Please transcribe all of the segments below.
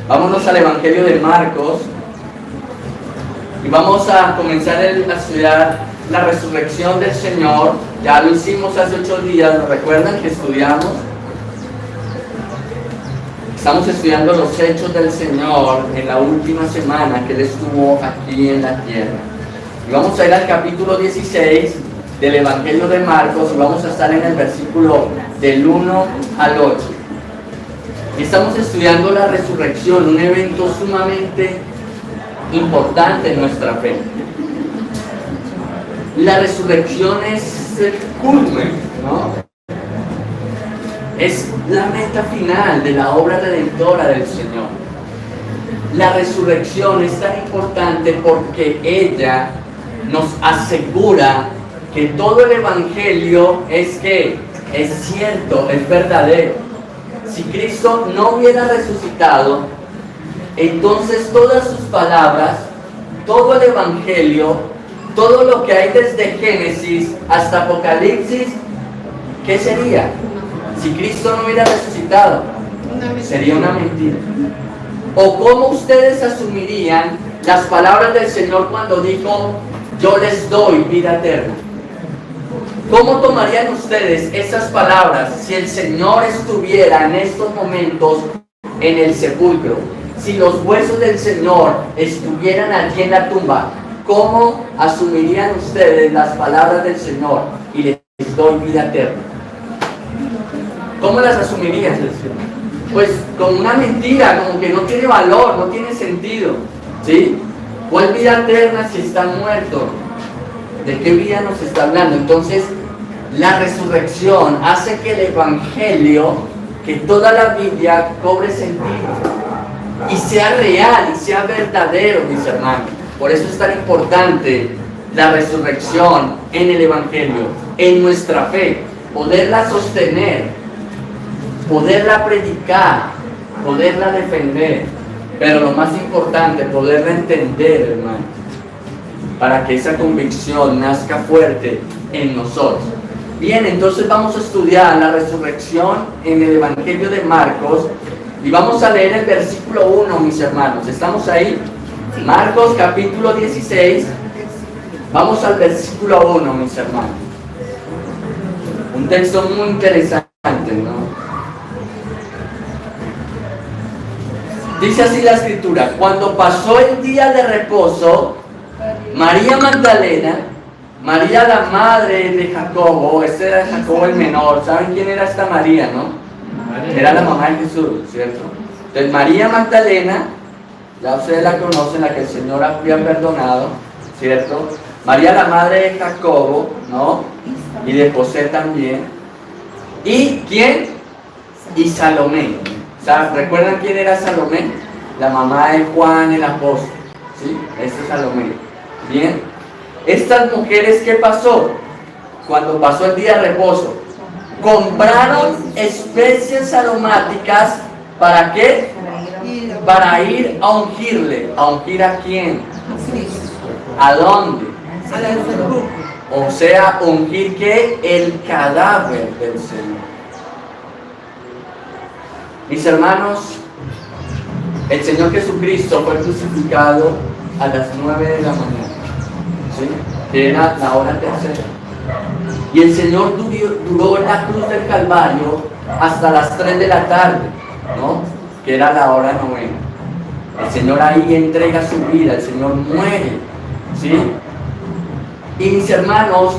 Vámonos al Evangelio de Marcos y vamos a comenzar a estudiar la resurrección del Señor. Ya lo hicimos hace 8 días, ¿lo recuerdan que estudiamos? Estamos estudiando los hechos del Señor en la última semana que Él estuvo aquí en la tierra. Y vamos a ir al capítulo 16 del Evangelio de Marcos y vamos a estar en el versículo del 1 al 8. Y estamos estudiando la resurrección, un evento sumamente importante en nuestra fe. La resurrección es el culmen, ¿no? Es la meta final de la obra redentora del Señor. La resurrección es tan importante porque ella nos asegura que todo el Evangelio es cierto, es verdadero. Si Cristo no hubiera resucitado, entonces todas sus palabras, todo el Evangelio, todo lo que hay desde Génesis hasta Apocalipsis, ¿qué sería? Si Cristo no hubiera resucitado, sería una mentira. ¿O cómo ustedes asumirían las palabras del Señor cuando dijo, yo les doy vida eterna? ¿Cómo tomarían ustedes esas palabras si el Señor estuviera en estos momentos en el sepulcro? Si los huesos del Señor estuvieran allí en la tumba, ¿cómo asumirían ustedes las palabras del Señor y les doy vida eterna? ¿Cómo las asumirían? Pues como una mentira, como que no tiene valor, no tiene sentido, ¿sí? ¿Cuál vida eterna si están muertos? ¿De qué vida nos está hablando? Entonces, la resurrección hace que el Evangelio, que toda la Biblia cobre sentido y sea real y sea verdadero, mis hermanos. Por eso es tan importante la resurrección en el Evangelio, en nuestra fe, poderla sostener, poderla predicar, poderla defender, pero lo más importante, poderla entender, hermano, para que esa convicción nazca fuerte en nosotros. Bien, entonces vamos a estudiar la resurrección en el Evangelio de Marcos y vamos a leer el versículo 1, mis hermanos. ¿Estamos ahí? Marcos capítulo 16, vamos al versículo 1, mis hermanos. Un texto muy interesante, ¿no? Dice así la escritura: cuando pasó el día de reposo, María Magdalena, María la madre de Jacobo, este era Jacobo el menor, ¿saben quién era esta María, no? Era la mamá de Jesús, ¿cierto? Entonces María Magdalena, ya ustedes la conocen, la que el Señor había perdonado, ¿cierto? María la madre de Jacobo, ¿no? Y de José también. ¿Y quién? Y Salomé. ¿Recuerdan quién era Salomé? La mamá de Juan el apóstol, ¿sí? Este es Salomé. Bien. Estas mujeres, ¿qué pasó? Cuando pasó el día de reposo, compraron especies aromáticas, ¿para qué? Para ir a ungirle. ¿A ungir a quién? ¿A dónde? O sea, ungir ¿qué? El cadáver del Señor. Mis hermanos, el Señor Jesucristo fue crucificado a las 9 de la mañana, ¿sí? Que era la hora tercera. Y el Señor duró en la cruz del Calvario hasta las 3 de la tarde, ¿no? Que era la hora novena. El Señor ahí entrega su vida, el Señor muere, ¿sí? Y mis hermanos,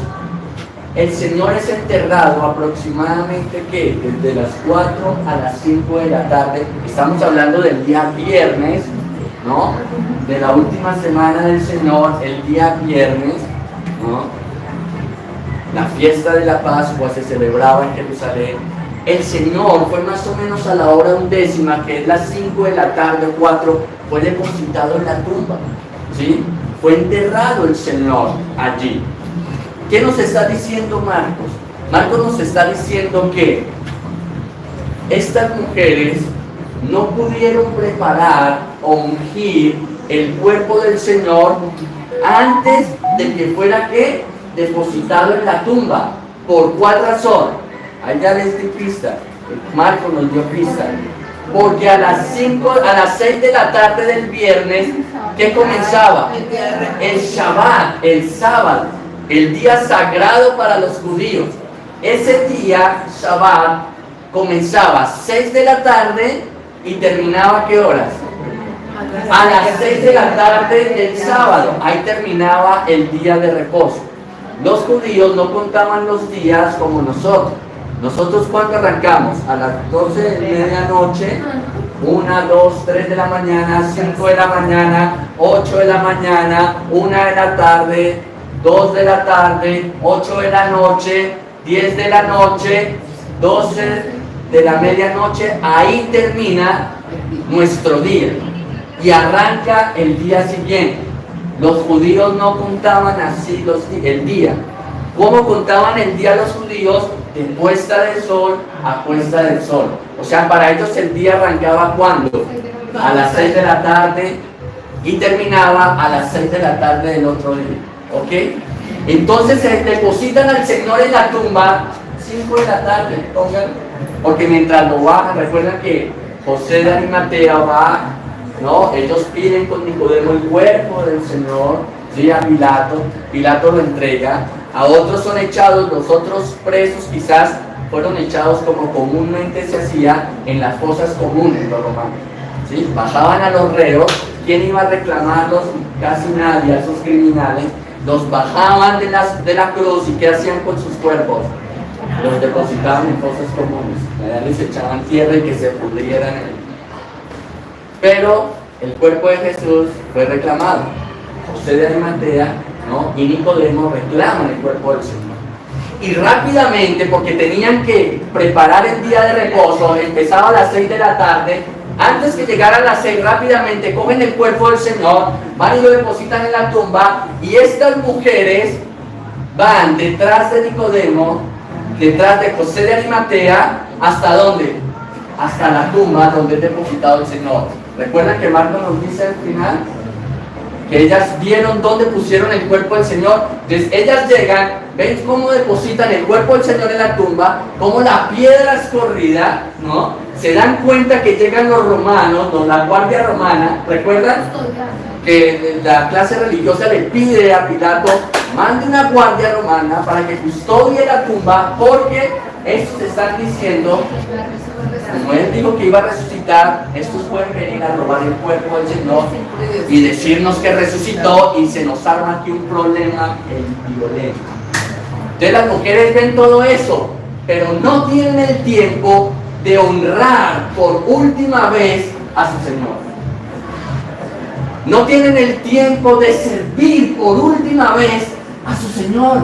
el Señor es enterrado aproximadamente, ¿qué? Desde las 4 a las 5 de la tarde. Estamos hablando del día viernes, ¿no? De la última semana del Señor, el día viernes, ¿no? La fiesta de la Pascua se celebraba en Jerusalén. El Señor fue más o menos a la hora 11, que es las 5 de la tarde o 4, fue depositado en la tumba, ¿sí? Fue enterrado el Señor allí. ¿Qué nos está diciendo Marcos? Marcos nos está diciendo que estas mujeres no pudieron preparar o ungir el cuerpo del Señor antes de que fuera ¿qué? Depositado en la tumba. ¿Por cuál razón? Ahí ya les di pista. Marcos nos dio pista. Porque a las 6 de la tarde del viernes, ¿qué comenzaba? El Shabbat, el sábado, el día sagrado para los judíos. Ese día, Shabbat, comenzaba a 6 de la tarde y terminaba ¿a qué horas? A las 6 de la tarde del sábado. Ahí terminaba el día de reposo. Los judíos no contaban los días como nosotros. Nosotros, ¿cuándo arrancamos? A las 12 de medianoche, 1, 2, 3 de la mañana, 5 de la mañana, 8 de la mañana, 1 de la tarde, 2 de la tarde, 8 de la noche, 10 de la noche, 12 de la medianoche. Ahí termina nuestro día y arranca el día siguiente. Los judíos no contaban así el día. ¿Cómo contaban el día los judíos? De puesta del sol a puesta del sol. O sea, para ellos el día arrancaba ¿cuándo? A las 6 de la tarde y terminaba a las 6 de la tarde del otro día. ¿Ok? Entonces se depositan al Señor en la tumba 5 de la tarde, pongan, porque mientras lo bajan, recuerdan que José de Arimatea va, ¿no? Ellos piden con Nicodemo el cuerpo del Señor, ¿sí? A Pilato, Pilato lo entrega. A otros son echados, los otros presos quizás fueron echados como comúnmente se hacía en las fosas comunes, los romanos, ¿sí? Bajaban a los reos. ¿Quién iba a reclamarlos? Casi nadie, a esos criminales. Los bajaban de la cruz y ¿qué hacían con sus cuerpos? Los depositaban en fosas comunes. Allá les echaban tierra y que se pudrieran. Pero el cuerpo de Jesús fue reclamado. José de Arimatea, ¿no? Y Nicodemo reclaman el cuerpo del Señor. Y rápidamente, porque tenían que preparar el día de reposo, empezaba a las 6 de la tarde. Antes que llegaran las 6, rápidamente cogen el cuerpo del Señor, van y lo depositan en la tumba. Y estas mujeres van detrás de Nicodemo, detrás de José de Arimatea, ¿hasta dónde? Hasta la tumba donde es depositado el Señor. ¿Recuerdan que Marcos nos dice al final? Que ellas vieron dónde pusieron el cuerpo del Señor. Entonces ellas llegan, ven cómo depositan el cuerpo del Señor en la tumba, cómo la piedra es corrida, ¿no? Se dan cuenta que llegan los romanos, ¿no? La guardia romana. ¿Recuerdan? Que la clase religiosa le pide a Pilato, mande una guardia romana para que custodie la tumba, porque estos están diciendo, como él dijo que iba a resucitar, estos pueden venir a robar el cuerpo del Señor y decirnos que resucitó, y se nos arma aquí un problema violento. Entonces las mujeres ven todo eso, pero no tienen el tiempo de honrar por última vez a su Señor. No tienen el tiempo de servir por última vez a su Señor.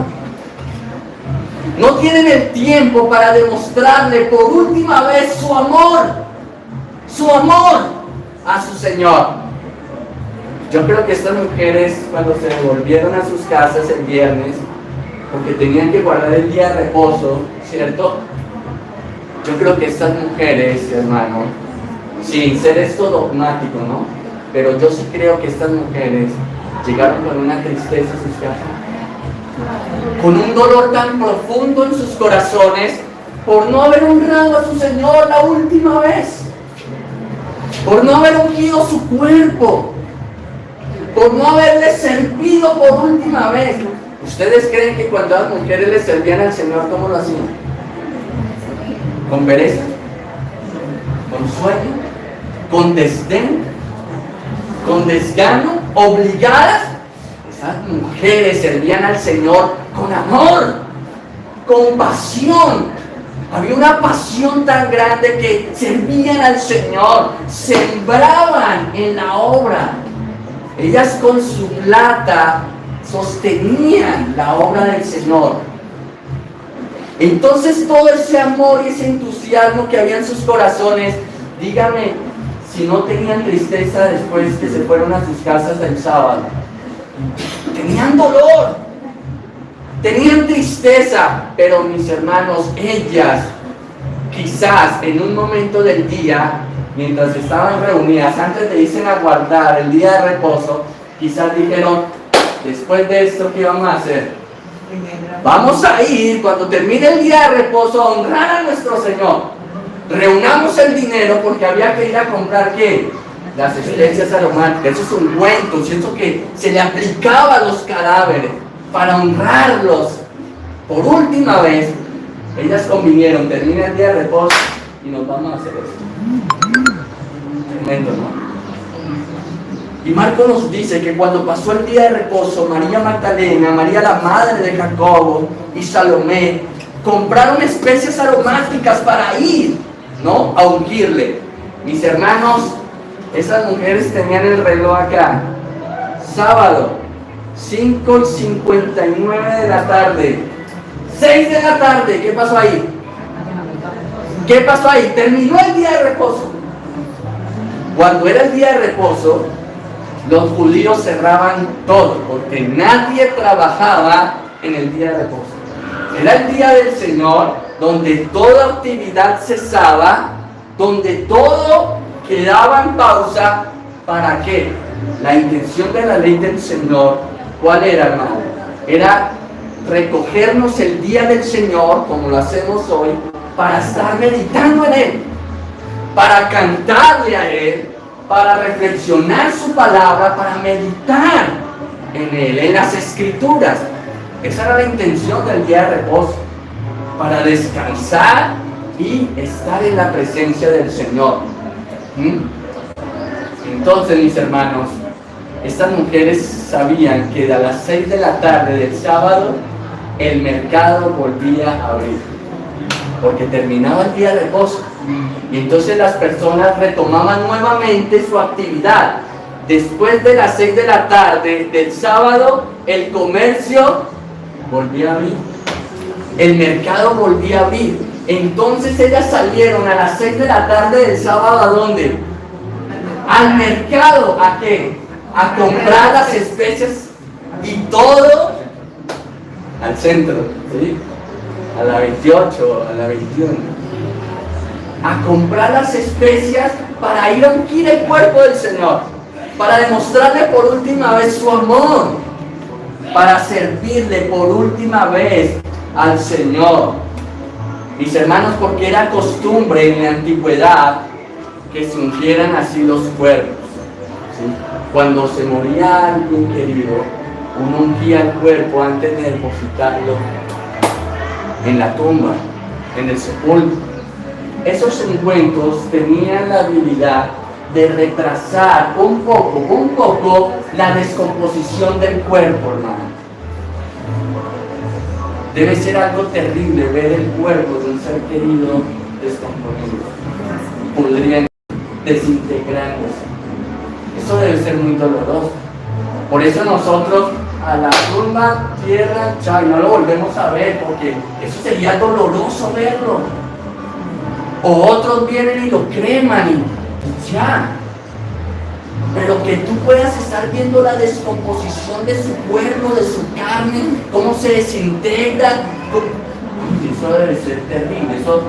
No tienen el tiempo para demostrarle por última vez su amor a su Señor. Yo creo que estas mujeres, cuando se devolvieron a sus casas el viernes, porque tenían que guardar el día de reposo, ¿cierto? Yo creo que estas mujeres, hermano, sin ser esto dogmático, ¿no? Pero yo sí creo que estas mujeres llegaron con una tristeza a sus casas, con un dolor tan profundo en sus corazones por no haber honrado a su Señor la última vez, por no haber ungido su cuerpo, por no haberle servido por última vez. ¿Ustedes creen que cuando las mujeres le servían al Señor, cómo lo hacían? ¿Con pereza? ¿Con sueño? ¿Con desdén? ¿Con desgano? ¿Obligadas? Esas mujeres servían al Señor con amor, con pasión. Había una pasión tan grande que servían al Señor, sembraban en la obra. Ellas con su plata sostenían la obra del Señor. Entonces todo ese amor y ese entusiasmo que había en sus corazones, dígame si no tenían tristeza después que se fueron a sus casas el sábado. Tenían dolor, tenían tristeza, pero mis hermanos, ellas quizás en un momento del día, mientras estaban reunidas, antes de irse a guardar el día de reposo, quizás dijeron, después de esto, ¿qué vamos a hacer? Vamos a ir, cuando termine el día de reposo, a honrar a nuestro Señor. reunamos el dinero porque había que ir a comprar ¿qué? Las especias aromáticas, esos ungüentos, y eso que se le aplicaba a los cadáveres para honrarlos. Por última vez, ellas convinieron, termina el día de reposo y nos vamos a hacer esto. Tremendo, ¿no? Y Marcos nos dice que cuando pasó el día de reposo, María Magdalena, María la madre de Jacobo y Salomé compraron especias aromáticas para ir, ¿no?, a ungirle. Mis hermanos, esas mujeres tenían el reloj acá. Sábado, 5:59 de la tarde. 6 de la tarde, ¿qué pasó ahí? ¿Qué pasó ahí? Terminó el día de reposo. Cuando era el día de reposo, los judíos cerraban todo, porque nadie trabajaba en el día de reposo. Era el día del Señor, donde toda actividad cesaba, donde todo quedaba en pausa. ¿Para qué? La intención de la ley del Señor, ¿cuál era, hermano? Era recogernos el día del Señor, como lo hacemos hoy, para estar meditando en Él, para cantarle a Él, para reflexionar su palabra, para meditar en Él, en las Escrituras. Esa era la intención del día de reposo, para descansar y estar en la presencia del Señor. Entonces, mis hermanos, estas mujeres sabían que a las 6 de la tarde del sábado el mercado volvía a abrir, porque terminaba el día de reposo, y entonces las personas retomaban nuevamente su actividad. Después de las 6 de la tarde del sábado, el comercio volvía a abrir, el mercado volvía a abrir. Entonces ellas salieron a las 6 de la tarde del sábado, ¿a dónde? Al mercado. ¿A qué? A comprar las especias y todo al centro, ¿sí? A la 28, a la 21. A comprar las especias para ir a ungir el cuerpo del Señor, para demostrarle por última vez su amor, para servirle por última vez al Señor. Mis hermanos, porque era costumbre en la antigüedad que se ungieran así los cuerpos, ¿sí? Cuando se moría alguien querido, uno ungía el cuerpo antes de depositarlo en la tumba, en el sepulcro. Esos ungüentos tenían la habilidad de retrasar un poco la descomposición del cuerpo, hermano. Debe ser algo terrible ver el cuerpo de un ser querido descompuesto, pudriendo, desintegrándose. Eso debe ser muy doloroso. Por eso nosotros a la tumba, tierra, chao, y no lo volvemos a ver, porque eso sería doloroso verlo. O otros vienen y lo creman y ya. Pero que tú puedas estar viendo la descomposición de su cuerpo, de su carne, cómo se desintegra. Eso debe ser terrible, eso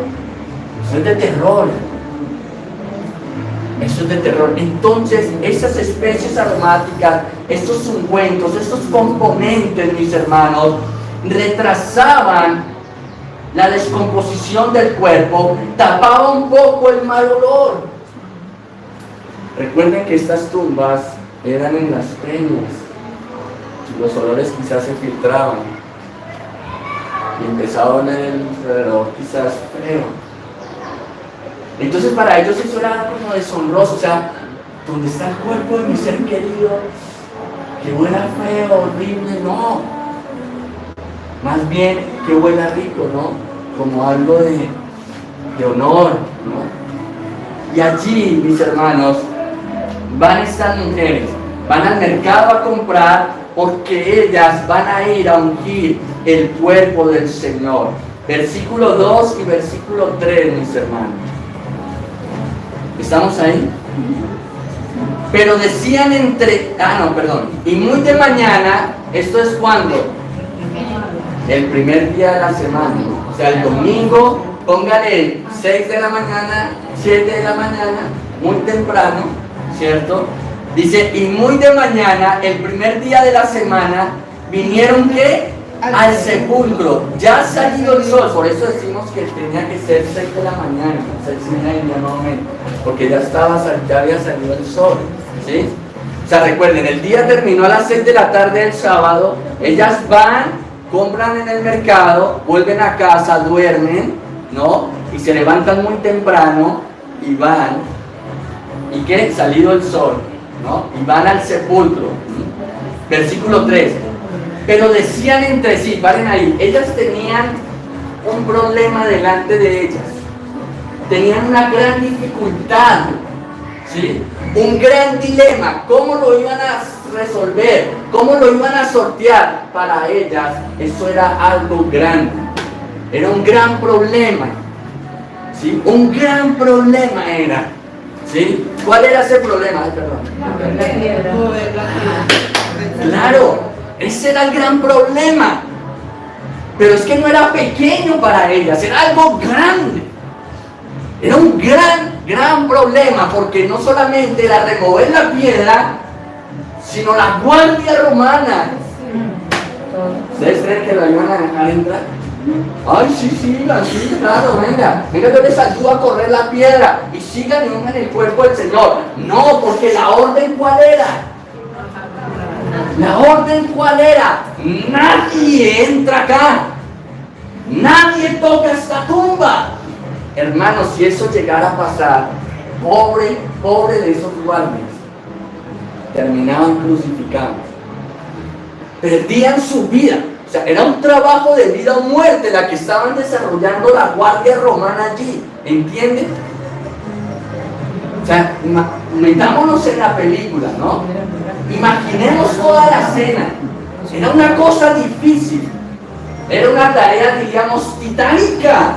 es de terror. Eso es de terror. Entonces, esas especies aromáticas, estos ungüentos, estos componentes, mis hermanos, retrasaban la descomposición del cuerpo, tapaba un poco el mal olor. Recuerden que estas tumbas eran en las peñas, los olores quizás se filtraban y empezaba a oler alrededor quizás feo. Entonces para ellos eso era como deshonroso, o sea, ¿dónde está el cuerpo de mi ser querido? Que huela feo, horrible, no. Más bien que huela rico, ¿no? Como algo de honor, ¿no? Y allí, mis hermanos, van estas mujeres, van al mercado a comprar porque ellas van a ir a ungir el cuerpo del Señor. Versículo 2 y versículo 3, mis hermanos. ¿Estamos ahí? Pero decían y muy de mañana, esto es cuando, el primer día de la semana, o sea, el domingo, póngale 6 de la mañana, 7 de la mañana, muy temprano, ¿cierto? Dice, y muy de mañana, el primer día de la semana, vinieron ¿qué? al sepulcro. Ya ha salido el sol, por eso decimos que tenía que ser 6 de la mañana, 6:30 más o menos, porque ya había salido el sol, ¿sí? O sea, recuerden, el día terminó a las 6 de la tarde del sábado, ellas van, compran en el mercado, vuelven a casa, duermen, ¿no? Y se levantan muy temprano y van, ¿y qué? Salido el sol, ¿no? Y van al sepulcro. Versículo 3. Pero decían entre sí, paren ahí, ellas tenían un problema delante de ellas. Tenían una gran dificultad, ¿sí? Un gran dilema. ¿Cómo lo iban a resolver? ¿Cómo lo iban a sortear? Para ellas eso era algo grande. Era un gran problema, ¿sí? Un gran problema era, ¿sí? ¿Cuál era ese problema? Ay, perdón. Claro, ese era el gran problema. Pero es que no era pequeño para ellas, era algo grande. Era un gran problema, porque no solamente era remover la piedra, sino la guardia romana. ¿Ustedes creen que la iban a dejar entrar? Ay, sí, claro, venga, yo les ayudo a correr la piedra y sigan y ungan el cuerpo del Señor. No, porque la orden, ¿cuál era? La orden, ¿cuál era? Nadie entra acá, nadie toca esta tumba. Hermanos, si eso llegara a pasar, pobre de esos guardias, terminaban crucificados, perdían su vida. O sea, era un trabajo de vida o muerte la que estaban desarrollando la guardia romana allí, ¿entienden? O sea, metámonos en la película, ¿no? Imaginemos toda la escena. Era una cosa difícil, era una tarea, diríamos, titánica.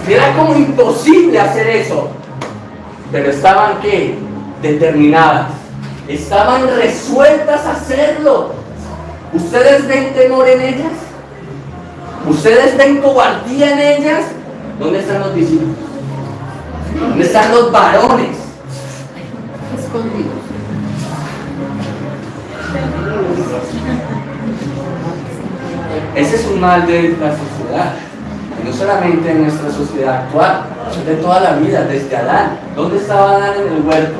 Era como imposible hacer eso, pero estaban, ¿qué? Determinadas, estaban resueltas a hacerlo. ¿Ustedes ven temor en ellas? ¿Ustedes ven cobardía en ellas? ¿Dónde están los discípulos? ¿Dónde están los varones? Escondidos. Ese es un mal de la sociedad. No solamente en nuestra sociedad actual, de toda la vida, desde Adán. ¿Dónde estaba Adán en el huerto?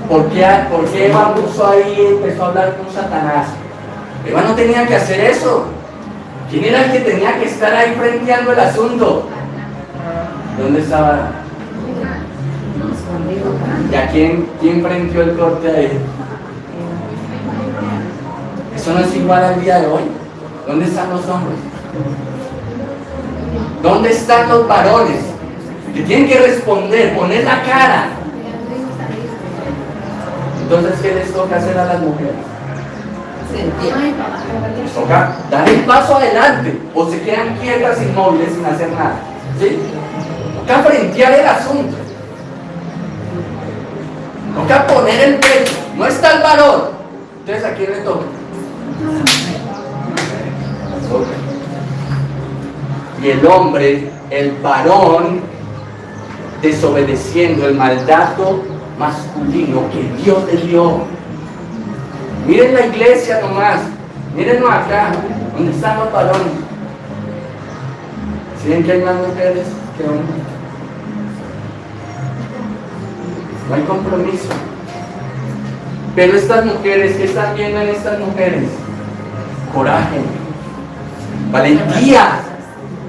¿Por qué Eva puso ahí y empezó a hablar con Satanás? Eva no tenía que hacer eso. ¿Quién era el que tenía que estar ahí frenteando el asunto? ¿Dónde estaba? ¿Y a quién frenteó el corte ahí? Eso no es igual al día de hoy. ¿Dónde están los hombres? ¿Dónde están los varones que tienen que responder, poner la cara? Entonces, ¿qué les toca hacer a las mujeres? Les toca dar el paso adelante, o se quedan quietas, inmóviles, sin hacer nada, ¿sí? Toca frentear el asunto, toca poner el pecho. No está el varón, entonces ¿a quién le toca? Y el hombre, el varón, desobedeciendo el mandato masculino que Dios le dio. Miren la iglesia nomás, mírenlo acá, ¿dónde están los varones? ¿Sí ven que hay más mujeres que hombres? No hay compromiso. Pero estas mujeres, ¿qué están viendo en estas mujeres? Coraje, valentía,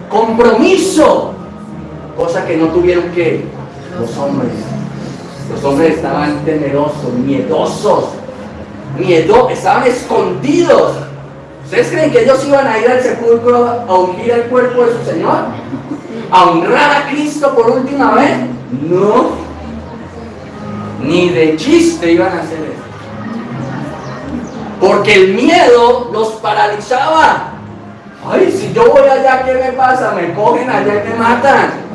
compromiso, cosa que no tuvieron que los hombres. Los hombres estaban temerosos, miedosos, estaban escondidos. ¿Ustedes creen que ellos iban a ir al sepulcro a ungir el cuerpo de su Señor? ¿A honrar a Cristo por última vez? No, ni de chiste iban a hacer eso, porque el miedo los paralizaba. Ay, si yo voy allá, ¿qué me pasa? Me cogen allá y me matan.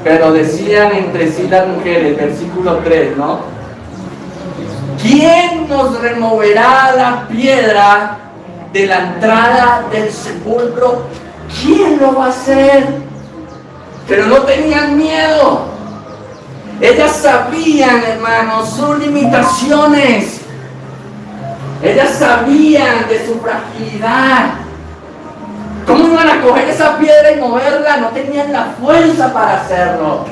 Pero decían entre sí las mujeres, versículo 3, ¿no? ¿Quién nos removerá la piedra de la entrada del sepulcro? ¿Quién lo va a hacer? Pero no tenían miedo. Ellas sabían, hermanos, sus limitaciones. Ellas sabían de su fragilidad. ¿Cómo iban a coger esa piedra y moverla? No tenían la fuerza para hacerlo.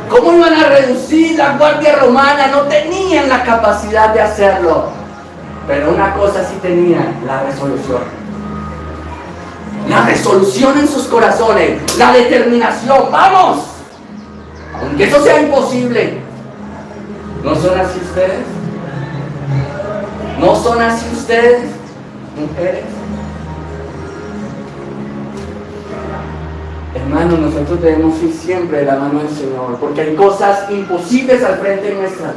¿Cómo iban a reducir la guardia romana? No tenían la capacidad de hacerlo. Pero una cosa sí tenían: la resolución. La resolución en sus corazones, la determinación. ¡Vamos! Aunque eso sea imposible. ¿No son así ustedes? ¿No son así ustedes, mujeres? Hermanos, nosotros debemos ir siempre de la mano del Señor, porque hay cosas imposibles al frente nuestras.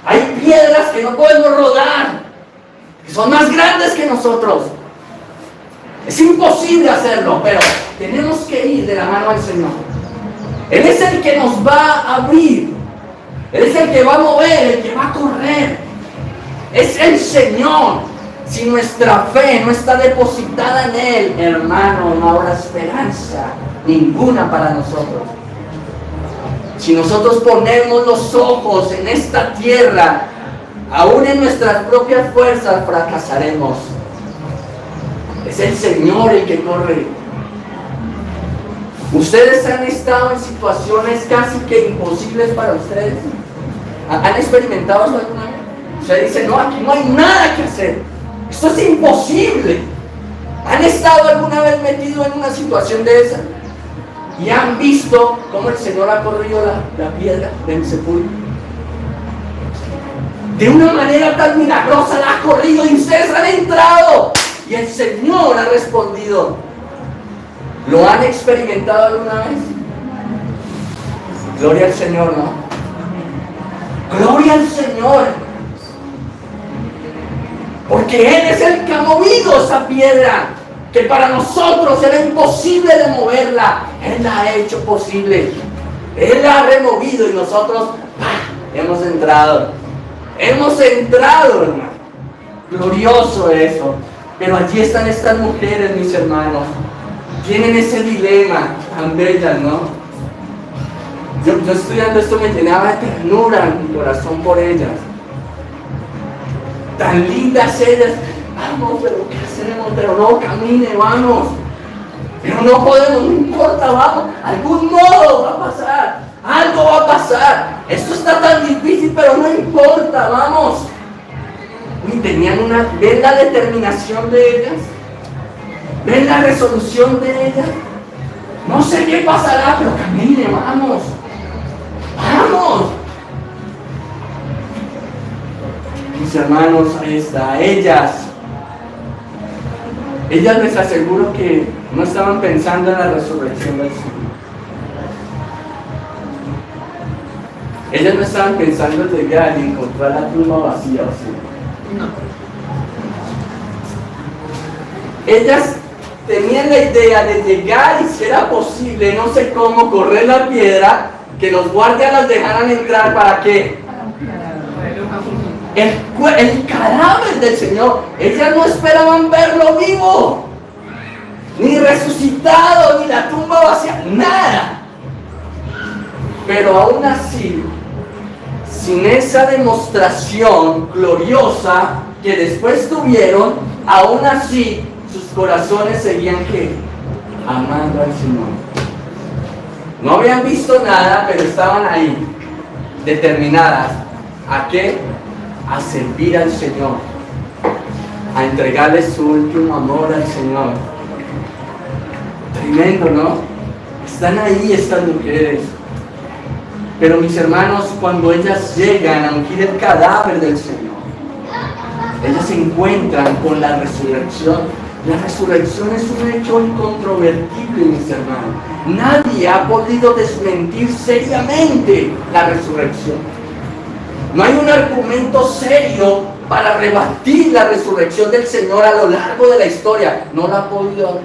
Hay piedras que no podemos rodar, que son más grandes que nosotros. Es imposible hacerlo, pero tenemos que ir de la mano del Señor. Él es el que nos va a abrir. Él es el que va a mover, el que va a correr. Es el Señor. Si nuestra fe no está depositada en Él, hermano, no habrá esperanza ninguna para nosotros. Si nosotros ponemos los ojos en esta tierra, aún en nuestras propias fuerzas, fracasaremos. Es el Señor el que corre. ¿Ustedes han estado en situaciones casi que imposibles para ustedes? ¿Han experimentado eso alguna vez? Ustedes dicen: no, aquí no hay nada que hacer. Esto es imposible. ¿Han estado alguna vez metidos en una situación de esa? ¿Y han visto cómo el Señor ha corrido la piedra del sepulcro? De una manera tan milagrosa la ha corrido y ustedes han entrado. Y el Señor ha respondido. ¿Lo han experimentado alguna vez? Gloria al Señor, ¿no? Gloria al Señor. Porque Él es el que ha movido esa piedra, que para nosotros era imposible de moverla. Él la ha hecho posible. Él la ha removido y nosotros hemos entrado. Hemos entrado, hermano. Glorioso eso. Pero allí están estas mujeres, mis hermanos. Tienen ese dilema tan bellas, ¿no? Yo estudiando esto me llenaba de ternura en mi corazón por ellas. Tan lindas ellas. Vamos, pero ¿qué hacemos? Pero no, camine, vamos. Pero no podemos, no importa, vamos. Algún modo va a pasar. Algo va a pasar. Esto está tan difícil, pero no importa, vamos. Y tenían ¿ven la determinación de ellas? ¿Ven la resolución de ellas? No sé qué pasará, pero camine, vamos. Vamos. Mis hermanos, ahí está, ellas les aseguro que no estaban pensando en la resurrección del Señor. Ellas no estaban pensando en llegar y encontrar la tumba vacía. No. Ellas tenían la idea de llegar y, si era posible, no sé cómo, correr la piedra, que los guardias las dejaran entrar. ¿Para qué? El cadáver del Señor. Ellas no esperaban verlo vivo, ni resucitado, ni la tumba vacía, nada. Pero aún así, sin esa demostración gloriosa que después tuvieron, aún así sus corazones seguían amando al Señor. No habían visto nada, pero estaban ahí, determinadas. ¿A qué? A servir al Señor, a entregarle su último amor al Señor. Tremendo, ¿no? Están ahí estas mujeres. Pero mis hermanos, cuando ellas llegan a ungir el cadáver del Señor, ellas se encuentran con la resurrección. La resurrección es un hecho incontrovertible, mis hermanos. Nadie ha podido desmentir seriamente la resurrección. No hay un argumento serio para rebatir la resurrección del Señor a lo largo de la historia. No la ha podido.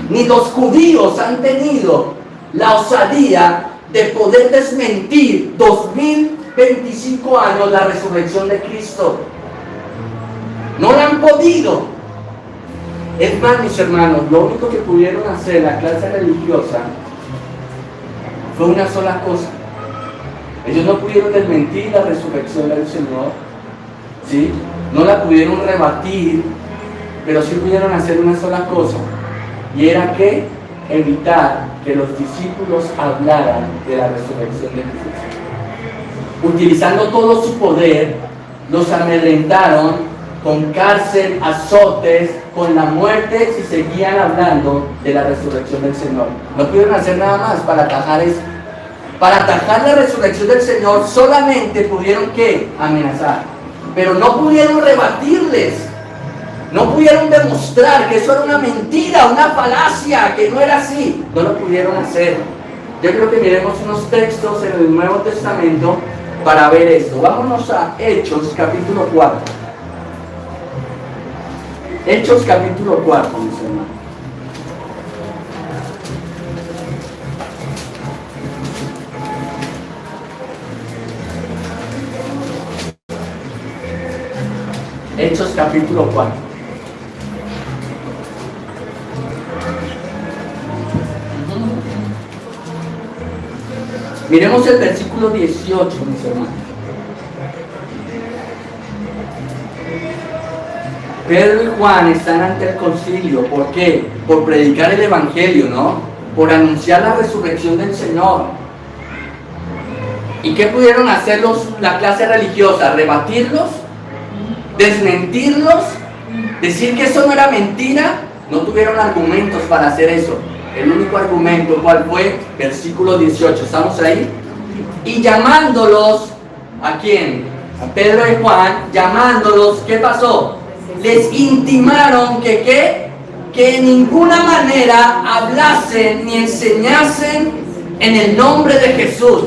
Ni los judíos han tenido la osadía de poder desmentir 2025 años la resurrección de Cristo. No la han podido. Es más, mis hermanos, lo único que pudieron hacer la clase religiosa fue una sola cosa. Ellos no pudieron desmentir la resurrección del Señor, ¿sí? No la pudieron rebatir, pero sí pudieron hacer una sola cosa, y era que evitar que los discípulos hablaran de la resurrección de Jesús. Utilizando todo su poder, los amedrentaron con cárcel, azotes, con la muerte, si seguían hablando de la resurrección del Señor. No pudieron hacer nada más para atajar eso. Para atajar la resurrección del Señor solamente pudieron ¿qué? Amenazar, pero no pudieron rebatirles, no pudieron demostrar que eso era una mentira, una falacia, que no era así. No lo pudieron hacer. Yo creo que miremos unos textos en el Nuevo Testamento para ver esto. Vámonos a Hechos capítulo 4. Hechos capítulo 4, mis hermanos. Hechos capítulo 4. Miremos el versículo 18, mis hermanos. Pedro y Juan están ante el concilio. ¿Por qué? Por predicar el evangelio, ¿no? Por anunciar la resurrección del Señor. ¿Y qué pudieron hacer la clase religiosa? ¿Rebatirlos? ¿Desmentirlos? ¿Decir que eso no era mentira? No tuvieron argumentos para hacer eso. El único argumento, ¿cuál fue? Versículo 18, ¿estamos ahí? Y llamándolos, ¿a quién? A Pedro y Juan, llamándolos, ¿qué pasó? Les intimaron que ¿qué? Que en ninguna manera hablasen ni enseñasen en el nombre de Jesús.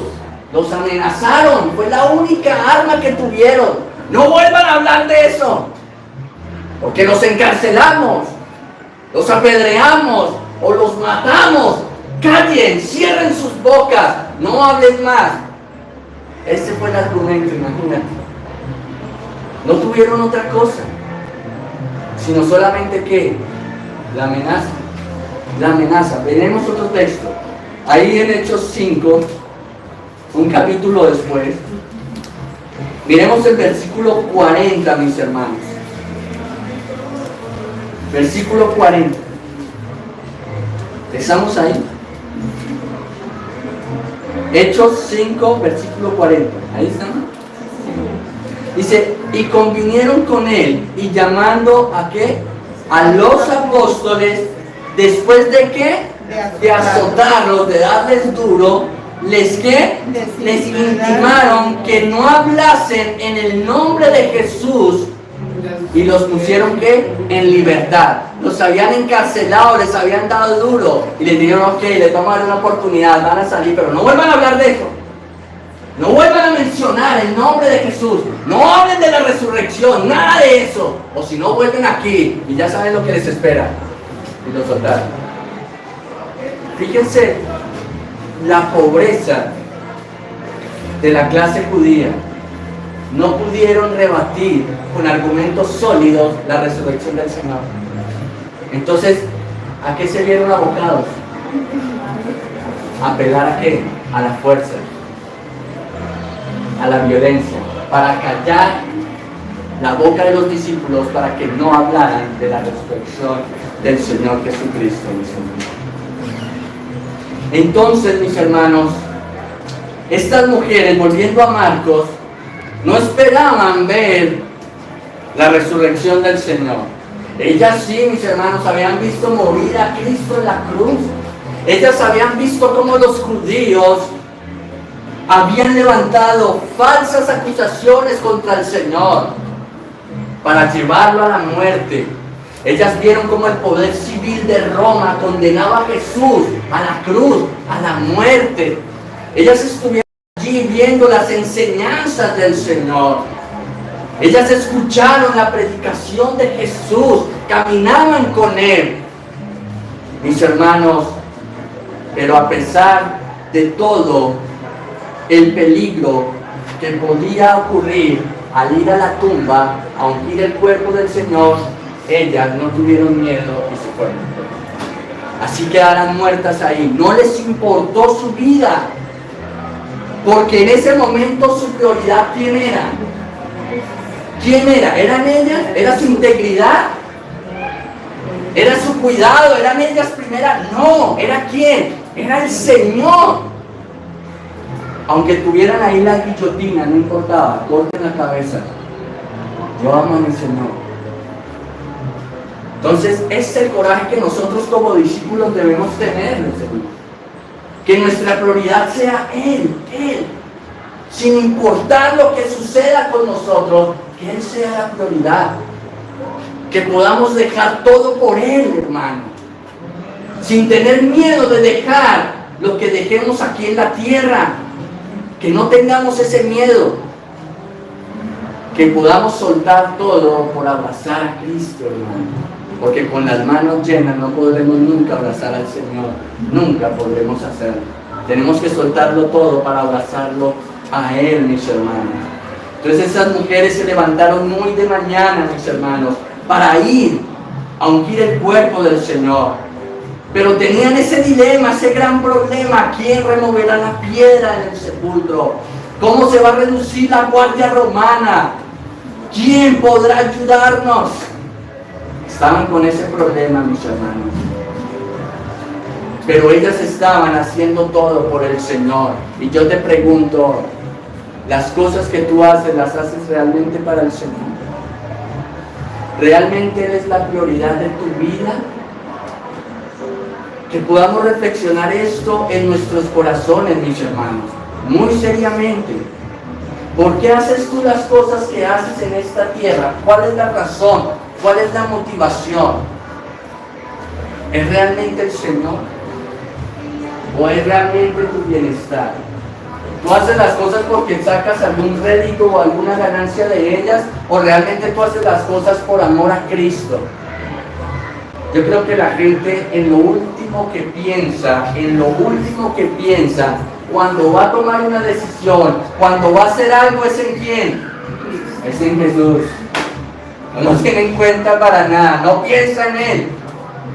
Los amenazaron, fue la única arma que tuvieron. No vuelvan a hablar de eso, porque los encarcelamos, los apedreamos o los matamos. Callen, cierren sus bocas, no hablen más. Ese fue el argumento, imagínate. No tuvieron otra cosa, sino solamente que la amenaza. La amenaza. Veremos otro texto. Ahí en Hechos 5, un capítulo después, miremos el versículo 40, mis hermanos. Versículo 40. ¿Estamos ahí? Hechos 5, versículo 40. Ahí estamos. Dice, y convinieron con él, y llamando ¿a qué? A los apóstoles, después de qué? De azotarlos, de darles duro, les ¿qué? Les intimaron que no hablasen en el nombre de Jesús, y los pusieron ¿qué? En libertad. Los habían encarcelado, les habían dado duro, y les dijeron, ok, les vamos a dar una oportunidad, van a salir, pero no vuelvan a hablar de eso. No vuelvan a mencionar el nombre de Jesús. No hablen de la resurrección, nada de eso. O si no, vuelven aquí y ya saben lo que les espera. Y los soltaron. Fíjense la pobreza de la clase judía. No pudieron rebatir con argumentos sólidos la resurrección del Señor. Entonces, ¿a qué se vieron abocados? ¿A apelar a qué? A la fuerza, a la violencia, para callar la boca de los discípulos, para que no hablaran de la resurrección del Señor Jesucristo, mis hermanos. Entonces, mis hermanos, estas mujeres, volviendo a Marcos, no esperaban ver la resurrección del Señor. Ellas sí, mis hermanos, habían visto morir a Cristo en la cruz. Ellas habían visto cómo los judíos habían levantado falsas acusaciones contra el Señor para llevarlo a la muerte. Ellas vieron cómo el poder civil de Roma condenaba a Jesús a la cruz, a la muerte. Ellas estuvieron allí viendo las enseñanzas del Señor. Ellas escucharon la predicación de Jesús, caminaban con Él. Mis hermanos, pero a pesar de todo el peligro que podía ocurrir al ir a la tumba a ungir el cuerpo del Señor, ellas no tuvieron miedo y se fueron. Así quedarán muertas ahí. No les importó su vida, porque en ese momento su prioridad, ¿quién era? ¿Quién era? ¿Eran ellas? ¿Era su integridad? ¿Era su cuidado? ¿Eran ellas primeras? No, ¿era quién? Era el Señor. Aunque tuvieran ahí la guillotina, no importaba, corten la cabeza. Yo amo a mi Señor. Entonces, ese es el coraje que nosotros como discípulos debemos tener, que nuestra prioridad sea Él, sin importar lo que suceda con nosotros, que Él sea la prioridad, que podamos dejar todo por Él, hermano, sin tener miedo de dejar lo que dejemos aquí en la tierra, que no tengamos ese miedo, que podamos soltar todo por abrazar a Cristo, hermano. Porque con las manos llenas no podremos nunca abrazar al Señor, nunca podremos hacerlo. Tenemos que soltarlo todo para abrazarlo a Él, mis hermanos. Entonces esas mujeres se levantaron muy de mañana, mis hermanos, para ir a ungir el cuerpo del Señor. Pero tenían ese dilema, ese gran problema: ¿quién removerá la piedra en el sepulcro? ¿Cómo se va a reducir la guardia romana? ¿Quién podrá ayudarnos? Estaban con ese problema, mis hermanos. Pero ellas estaban haciendo todo por el Señor. Y yo te pregunto, ¿las cosas que tú haces, las haces realmente para el Señor? ¿Realmente eres la prioridad de tu vida? Que podamos reflexionar esto en nuestros corazones, mis hermanos, muy seriamente. ¿Por qué haces tú las cosas que haces en esta tierra? ¿Cuál es la razón? ¿Cuál es la motivación? ¿Es realmente el Señor? ¿O es realmente tu bienestar? ¿Tú haces las cosas porque sacas algún rédito o alguna ganancia de ellas? ¿O realmente tú haces las cosas por amor a Cristo? Yo creo que la gente en lo último que piensa, cuando va a tomar una decisión, cuando va a hacer algo, ¿es en quién? Es en Jesús. No tiene en cuenta para nada, no piensa en Él,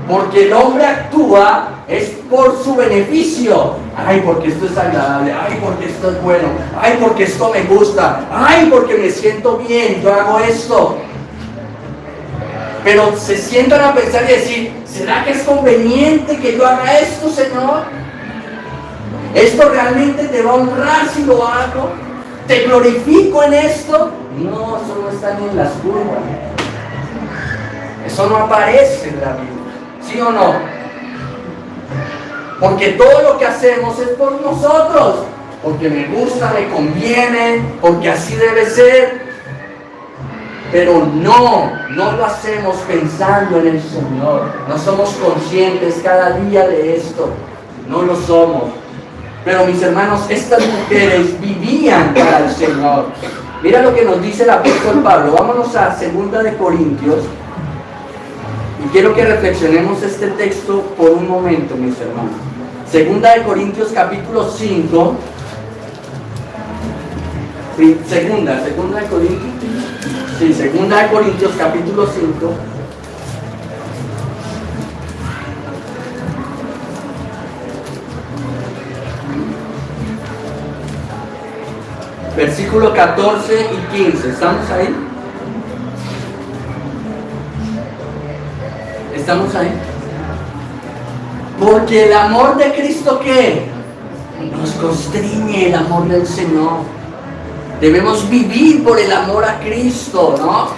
porque el hombre actúa es por su beneficio. Ay, porque esto es agradable, ay, porque esto es bueno, ay, porque esto me gusta, ay, porque me siento bien, yo hago esto. Pero se sientan a pensar y decir: ¿será que es conveniente que yo haga esto, Señor? ¿Esto realmente te va a honrar si lo hago? ¿Te glorifico en esto? No, eso no está ni en las curvas. Eso no aparece en la Biblia, ¿sí o no? Porque todo lo que hacemos es por nosotros, porque me gusta, me conviene, porque así debe ser. Pero no lo hacemos pensando en el Señor. No somos conscientes cada día de esto. No lo somos. Pero mis hermanos, estas mujeres vivían para el Señor. Mira lo que nos dice el apóstol Pablo. Vámonos a 2 de Corintios. Y quiero que reflexionemos este texto por un momento, mis hermanos. 2 de Corintios capítulo 5. Segunda de Corintios. Sí, 2 de Corintios capítulo 5. Versículo 14 y 15. ¿Estamos ahí? ¿Estamos ahí? Porque el amor de Cristo, ¿qué? Nos constriñe, el amor del Señor. Debemos vivir por el amor a Cristo, ¿no?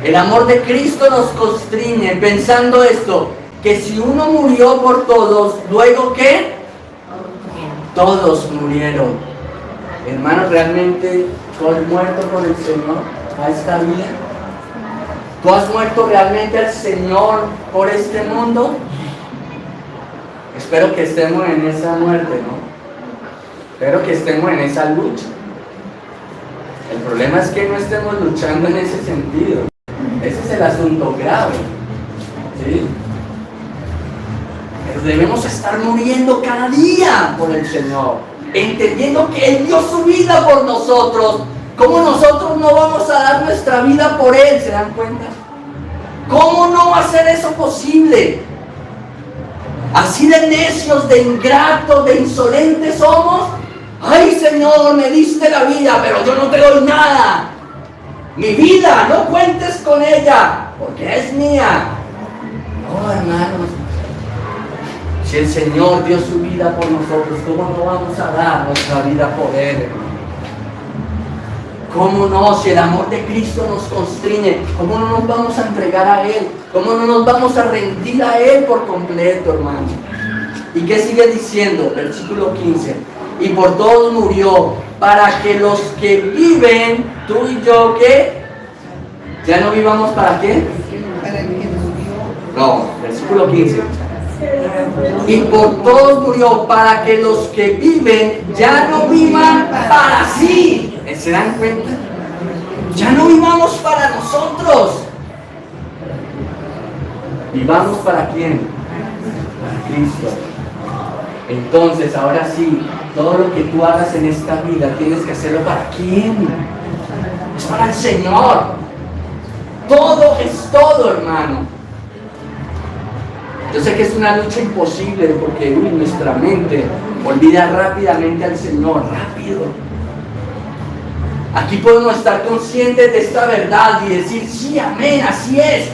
El amor de Cristo nos constriñe, pensando esto, que si uno murió por todos, ¿luego qué? Todos murieron. Hermano, ¿realmente tú has muerto por el Señor a esta vida? ¿Tú has muerto realmente al Señor por este mundo? Espero que estemos en esa muerte, ¿no? Espero que estemos en esa lucha. El problema es que no estemos luchando en ese sentido. Ese es el asunto grave, ¿sí? Pero debemos estar muriendo cada día por el Señor, entendiendo que Él dio su vida por nosotros. ¿Cómo nosotros no vamos a dar nuestra vida por Él? ¿Se dan cuenta? ¿Cómo no va a ser eso posible? Así de necios, de ingratos, de insolentes somos. Ay, Señor, me diste la vida, pero yo no te doy nada. Mi vida, no cuentes con ella, porque es mía. No, hermanos. Si el Señor dio su vida por nosotros, ¿cómo no vamos a dar nuestra vida por Él, hermano? ¿Cómo no? Si el amor de Cristo nos constriñe, ¿cómo no nos vamos a entregar a Él? ¿Cómo no nos vamos a rendir a Él por completo, hermano? ¿Y qué sigue diciendo? Versículo 15. Y por todos murió, para que los que viven, tú y yo, ¿qué? ¿Ya no vivamos para qué? No, versículo 15. Y por todos murió, para que los que viven ya no vivan para sí. ¿Se dan cuenta? Ya no vivamos para nosotros. ¿Vivamos para quién? Para Cristo. Entonces, ahora sí, todo lo que tú hagas en esta vida tienes que hacerlo para quién. Es para el Señor. Todo es todo, hermano. Yo sé que es una lucha imposible porque nuestra mente olvida rápidamente al Señor, rápido. Aquí podemos estar conscientes de esta verdad y decir, sí, amén, así es.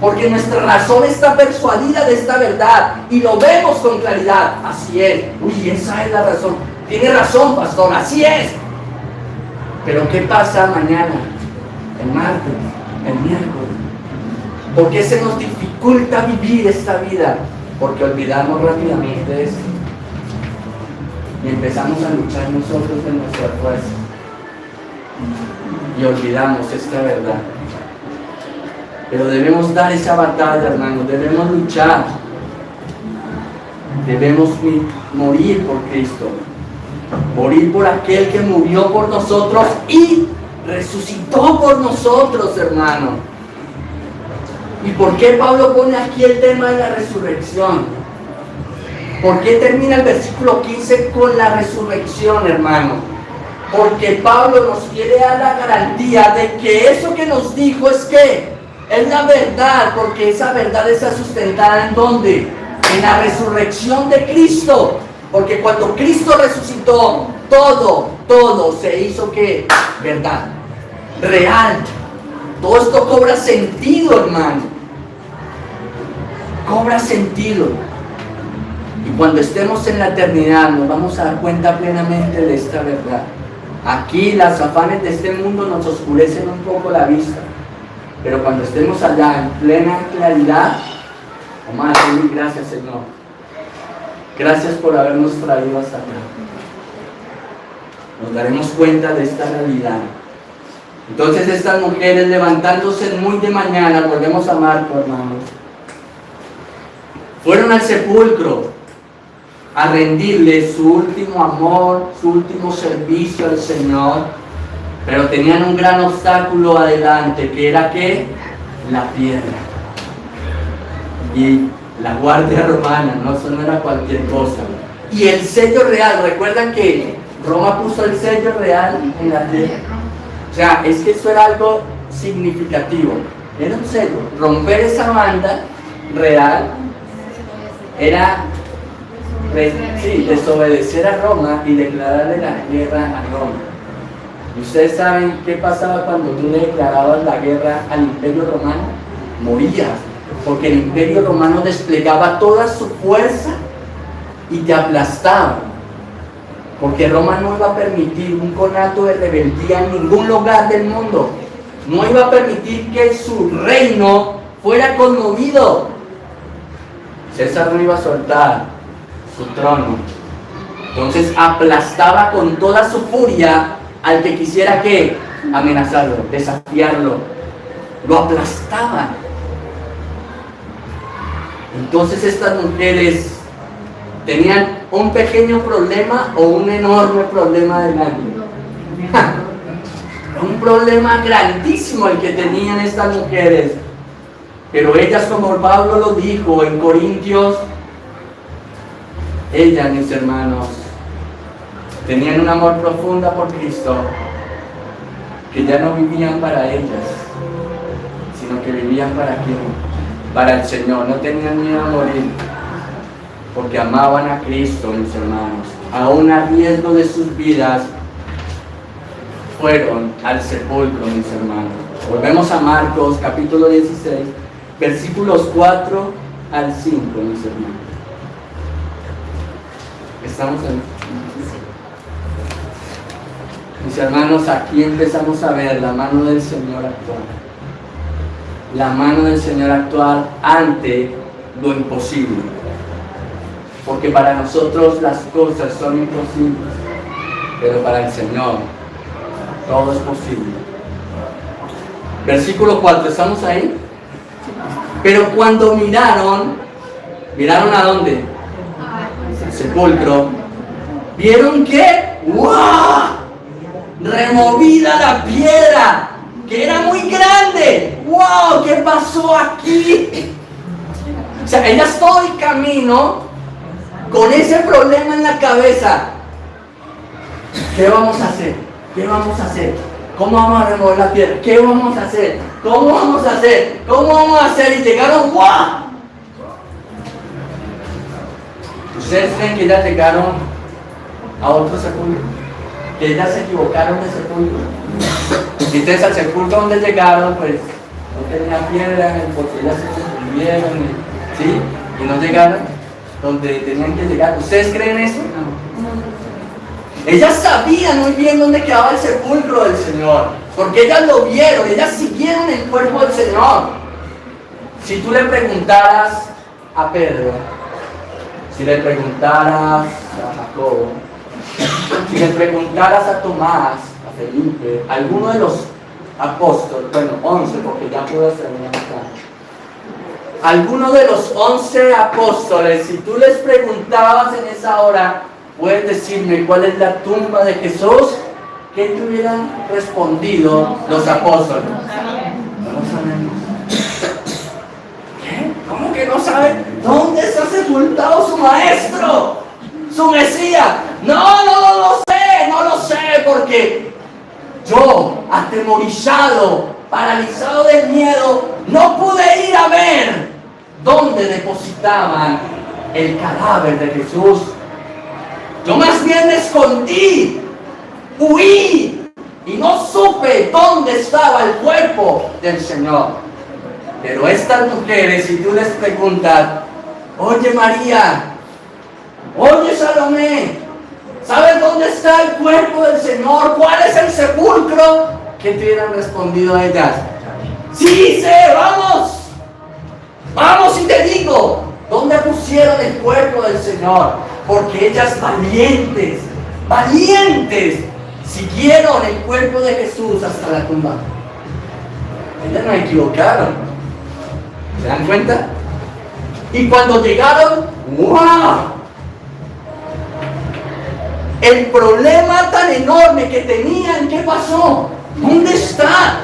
Porque nuestra razón está persuadida de esta verdad y lo vemos con claridad. Así es. Uy, esa es la razón. Tiene razón, pastor, así es. Pero ¿qué pasa mañana? El martes, el miércoles. ¿Por qué se nos dificulta vivir esta vida? Porque olvidamos rápidamente esto. Y empezamos a luchar nosotros en nuestra fuerza. Y olvidamos esta verdad. Pero debemos dar esa batalla, hermanos. Debemos luchar. Debemos morir por Cristo. Morir por aquel que murió por nosotros y resucitó por nosotros, hermano. ¿Y por qué Pablo pone aquí el tema de la resurrección? ¿Por qué termina el versículo 15 con la resurrección, hermano? Porque Pablo nos quiere dar la garantía de que eso que nos dijo es que es la verdad, porque esa verdad está sustentada ¿en dónde? En la resurrección de Cristo. Porque cuando Cristo resucitó, todo se hizo ¿qué? Verdad, real. Todo esto cobra sentido, hermano. Cobra sentido. Y cuando estemos en la eternidad nos vamos a dar cuenta plenamente de esta verdad. Aquí las afanes de este mundo nos oscurecen un poco la vista. Pero cuando estemos allá en plena claridad, vamos a decir gracias, Señor. Gracias por habernos traído hasta acá. Nos daremos cuenta de esta realidad. Entonces estas mujeres levantándose muy de mañana, volvemos a Marcos, hermanos, fueron al sepulcro a rendirle su último amor, su último servicio al Señor, pero tenían un gran obstáculo adelante, que era ¿qué? La piedra. Y la guardia romana, no, eso no era cualquier cosa. Y el sello real, ¿recuerdan que Roma puso el sello real en la tierra? O sea, es que eso era algo significativo. Era un sello. Romper esa banda real era desobedecer a Roma y declararle la guerra a Roma. ¿Y ustedes saben qué pasaba cuando tú le declarabas la guerra al Imperio Romano? Morías, porque el Imperio Romano desplegaba toda su fuerza y te aplastaba. Porque Roma no iba a permitir un conato de rebeldía en ningún lugar del mundo. No iba a permitir que su reino fuera conmovido. César no iba a soltar su trono. Entonces aplastaba con toda su furia al que quisiera ¿qué? Amenazarlo, desafiarlo. Lo aplastaba. Entonces estas mujeres tenían un pequeño problema o un enorme problema delante. Un problema grandísimo el que tenían estas mujeres. Pero ellas, como Pablo lo dijo en Corintios, ellas, mis hermanos, tenían un amor profundo por Cristo, que ya no vivían para ellas, sino que vivían para quién, para el Señor. No tenían miedo a morir. porque amaban a Cristo, mis hermanos, aún a riesgo de sus vidas, fueron al sepulcro, mis hermanos. Volvemos a Marcos, capítulo 16, versículos 4 al 5, mis hermanos. Estamos en... Mis hermanos, aquí empezamos a ver la mano del Señor actuar. La mano del Señor actuar ante lo imposible. Porque para nosotros las cosas son imposibles, pero para el Señor todo es posible. Versículo 4, ¿estamos ahí? Pero cuando ¿miraron a dónde? El sepulcro. ¿Vieron qué? ¡Wow! Removida la piedra, que era muy grande. ¡Wow! ¿Qué pasó aquí? O sea, ella es todo el camino con ese problema en la cabeza. ¿Qué vamos a hacer? ¿Qué vamos a hacer? ¿Cómo vamos a remover la piedra? ¿Qué vamos a hacer? ¿Cómo vamos a hacer? ¿Cómo vamos a hacer? Y llegaron, ¡guau! ¿Ustedes creen que ellas llegaron a otro sepulcro? ¿Que ellas se equivocaron de sepulcro? Y entonces al sepulcro donde llegaron, pues no tenía piedra, porque ellas se confundieron, ¿sí? Y no llegaron donde tenían que llegar. ¿Ustedes creen eso? No. Ellas sabían muy bien dónde quedaba el sepulcro del Señor, porque ellas lo vieron, ellas siguieron el cuerpo del Señor. Si tú le preguntaras a Pedro, si le preguntaras a Jacobo, si le preguntaras a Tomás, a Felipe, a alguno de los apóstoles, bueno, 11, porque ya puedo terminar acá. Alguno de los 11 apóstoles, si tú les preguntabas en esa hora, ¿puedes decirme cuál es la tumba de Jesús? ¿Qué te hubieran respondido los apóstoles? No lo sabemos. ¿Qué? ¿Cómo que no saben? ¿Dónde está sepultado su maestro? ¿Su Mesías? No lo sé, porque yo, atemorizado, paralizado del miedo, no pude ir a ver dónde depositaban el cadáver de Jesús. Yo más bien me escondí, huí y no supe dónde estaba el cuerpo del Señor. Pero estas mujeres, si tú les preguntas, oye María, oye Salomé, ¿sabes dónde está el cuerpo del Señor? ¿Cuál es el sepulcro? ¿Qué te hubieran respondido a ellas? Sí, sé, vamos y te digo, ¿dónde pusieron el cuerpo del Señor? Porque ellas valientes, siguieron el cuerpo de Jesús hasta la tumba. Ellas no equivocaron. ¿Se dan cuenta? Y cuando llegaron, ¡wow! El problema tan enorme que tenían, ¿qué pasó? ¿Dónde está?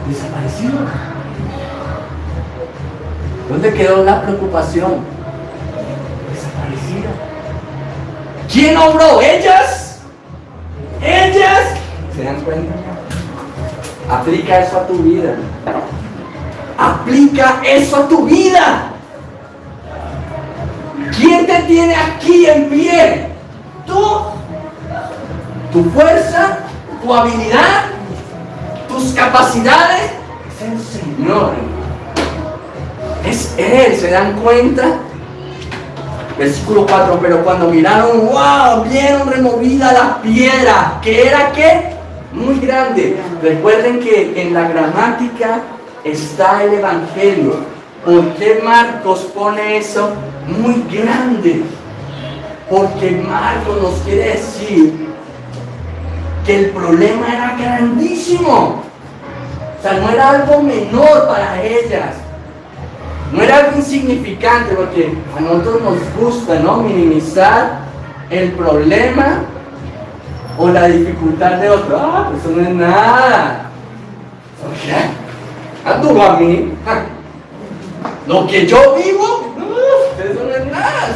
Desapareció. ¿Dónde quedó la preocupación? Desaparecida. ¿Quién obró? ¿Ellas? ¿Se dan cuenta? Aplica eso a tu vida. Aplica eso a tu vida. ¿Quién te tiene aquí en pie? ¿Tú? ¿Tu fuerza? ¿Tu habilidad? ¿Tus capacidades? Es el Señor. Es Él, ¿se dan cuenta? Versículo 4, pero cuando miraron, ¡wow! Vieron removida la piedra, que era ¿qué? Muy grande. Recuerden que en la gramática está el Evangelio. ¿Por qué Marcos pone eso? Muy grande. Porque Marcos nos quiere decir que el problema era grandísimo. O sea, no era algo menor para ellas. No era algo insignificante, porque a nosotros nos gusta, ¿no?, minimizar el problema o la dificultad de otro. Pues eso no es nada. Tú a mí. Lo que yo vivo, eso no es nada.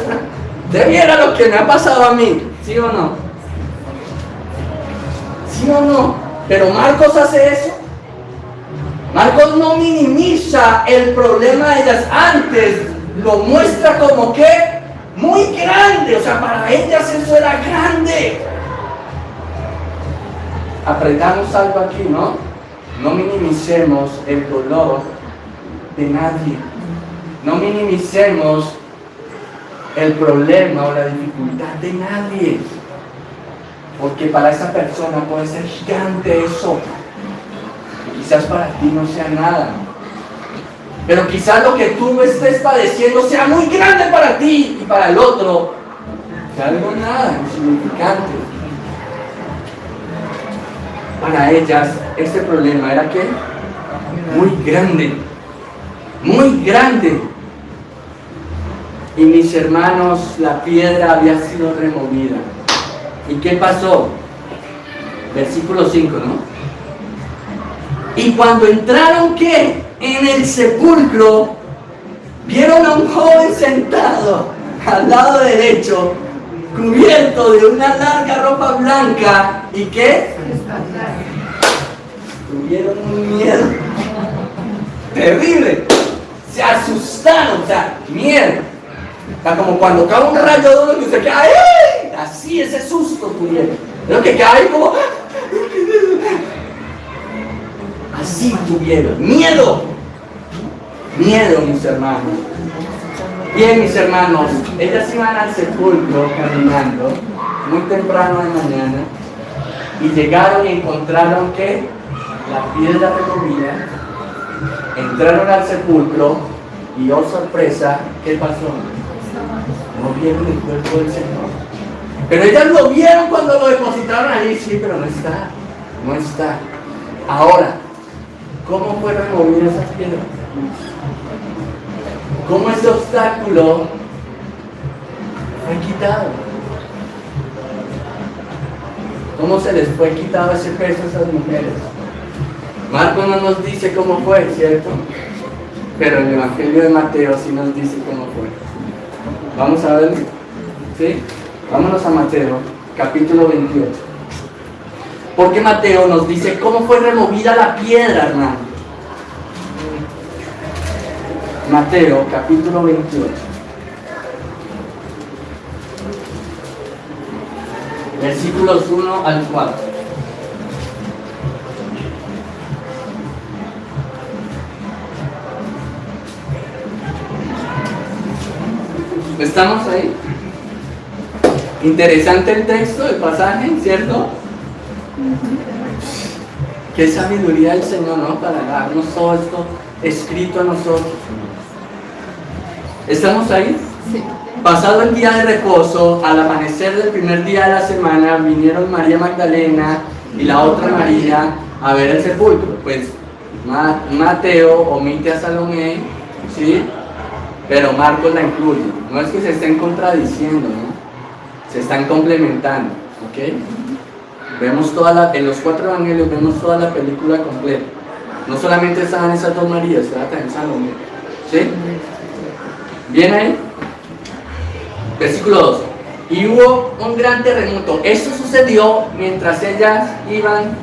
Usted viera lo que me ha pasado a mí, ¿sí o no? ¿Sí o no? Pero Marcos hace eso. Marcos no minimiza el problema de ellas, antes lo muestra como que muy grande, o sea, para ellas eso era grande. Aprendamos algo aquí, ¿no? No minimicemos el dolor de nadie. No minimicemos el problema o la dificultad de nadie. Porque para esa persona puede ser gigante eso. Quizás para ti no sea nada. Pero quizás lo que tú estés padeciendo sea muy grande para ti y para el otro sea algo nada, insignificante. Para ellas este problema era ¿qué? Muy grande. Muy grande. Y mis hermanos, la piedra había sido removida. ¿Y qué pasó? Versículo 5, ¿no? Y cuando entraron, ¿qué? En el sepulcro, vieron a un joven sentado al lado derecho, cubierto de una larga ropa blanca. ¿Y qué? Tuvieron un miedo terrible. Se asustaron, o sea, miedo. Está como cuando cae un rayo duro que se cae, ¡ay! Así ese susto tuvieron. Lo que cae como, así tuvieron, miedo. Miedo, mis hermanos. Bien, mis hermanos, ellas iban al sepulcro caminando muy temprano de mañana y llegaron y encontraron que la piedra removida. Entraron al sepulcro y, oh sorpresa, ¿qué pasó? No vieron el cuerpo del Señor. Pero ellas lo vieron cuando lo depositaron ahí, sí, pero no está. No está. Ahora, ¿cómo fue removida esa piedra? ¿Cómo ese obstáculo fue quitado? ¿Cómo se les fue quitado ese peso a esas mujeres? Marcos no nos dice cómo fue, ¿cierto? Pero el Evangelio de Mateo sí nos dice cómo fue. Vamos a ver, ¿sí? Vámonos a Mateo, capítulo 28. Porque Mateo nos dice cómo fue removida la piedra, hermano. Mateo, capítulo 28. Versículos 1 al 4. ¿Estamos ahí? Interesante el texto, el pasaje, ¿cierto? Qué sabiduría del Señor, ¿no? Para darnos todo esto escrito a nosotros. ¿Estamos ahí? Sí. Pasado el día de reposo, al amanecer del primer día de la semana, vinieron María Magdalena y la otra María a ver el sepulcro. Pues Mateo omite a Salomé, ¿sí? Pero Marcos la incluye. No es que se estén contradiciendo, ¿no? Se están complementando, ¿ok? Vemos en los 4 evangelios vemos toda la película completa. No solamente estaban esas dos Marías, estaba también Salomé, ¿sí? ¿Bien ahí? Versículo 2. Y hubo un gran terremoto. Esto sucedió mientras ellas iban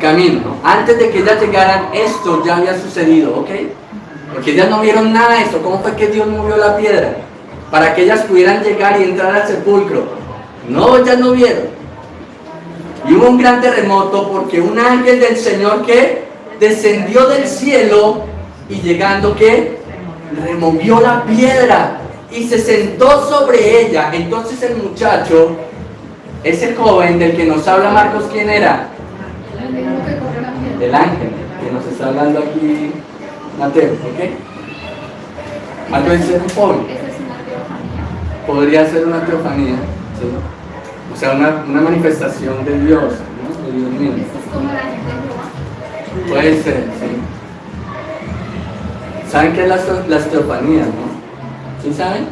camino, ¿no? Antes de que ellas llegaran, esto ya había sucedido, ¿ok? Porque ellas no vieron nada de esto. ¿Cómo fue que Dios movió la piedra? Para que ellas pudieran llegar y entrar al sepulcro. No, ellas no vieron. Y hubo un gran terremoto porque un ángel del Señor que descendió del cielo y llegando que removió la piedra y se sentó sobre ella. Entonces el muchacho, ese joven del que nos habla Marcos, ¿quién era? El ángel que nos está hablando aquí Mateo, ¿ok? Mateo es un joven. Podría ser una teofanía, ¿sí? O sea, una manifestación de Dios, ¿no? De Dios mismo. Puede ser, sí. ¿Saben qué es las teofanías, no? ¿Sí saben?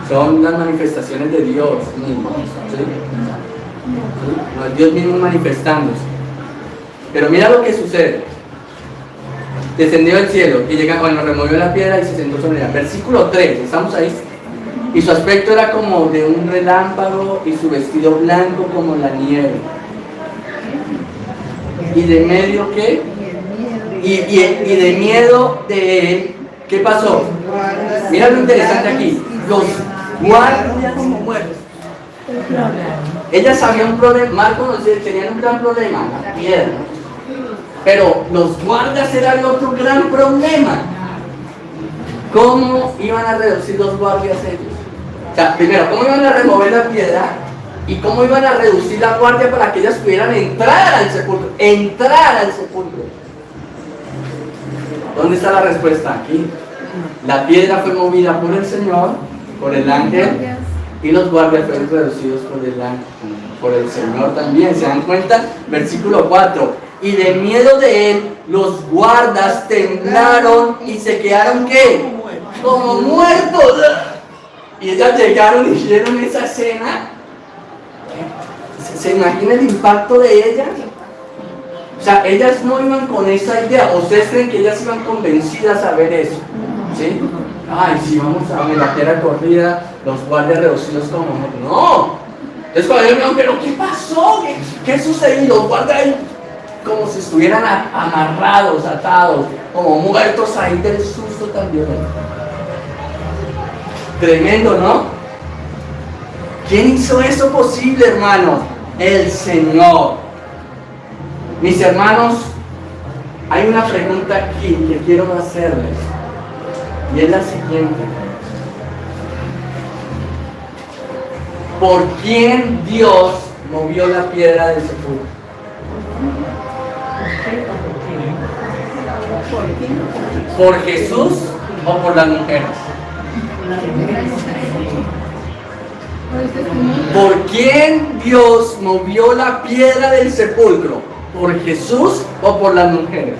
Son las manifestaciones de Dios mismo, ¿sí? ¿Sí? Dios mismo manifestándose. Pero mira lo que sucede. Descendió del cielo y removió la piedra y se sentó sobre ella. Versículo 3, ¿estamos ahí? Y su aspecto era como de un relámpago y su vestido blanco como la nieve. ¿Y de medio qué? Y de miedo de él, ¿qué pasó? Mira lo interesante aquí. guardia como muertos. Ellas sabían un problema, Marcos nos dice que tenían un gran problema, la piedra. Pero los guardas eran otro gran problema. ¿Cómo iban a reducir los guardias ellos? O sea, primero, ¿cómo iban a remover la piedra? ¿Y cómo iban a reducir la guardia para que ellas pudieran entrar al sepulcro? Entrar al sepulcro. ¿Dónde está la respuesta? Aquí. La piedra fue movida por el Señor, por el ángel, y los guardias fueron reducidos por el ángel, por el Señor también. ¿Se dan cuenta? Versículo 4. Y de miedo de él, los guardas temblaron y se quedaron, ¿qué? Como muertos. Y ellas llegaron y vieron esa escena. ¿Se imagina el impacto de ellas? O sea, ellas no iban con esa idea. ¿Ustedes creen que ellas iban convencidas a ver eso? ¿Sí? Ay, sí, vamos a meter a corrida, los guardias reducidos como muertos. No. Entonces cuando ellos me pero ¿qué pasó? ¿Qué sucedió? Y los guardias ahí como si estuvieran amarrados, atados, como muertos ahí del susto también. Tremendo, ¿no? ¿Quién hizo eso posible, hermanos? El Señor. Mis hermanos, hay una pregunta aquí que quiero hacerles, y es la siguiente. ¿Por quién Dios movió la piedra del sepulcro? ¿Por Jesús o por las mujeres? ¿Por quién Dios movió la piedra del sepulcro? ¿Por Jesús o por las mujeres?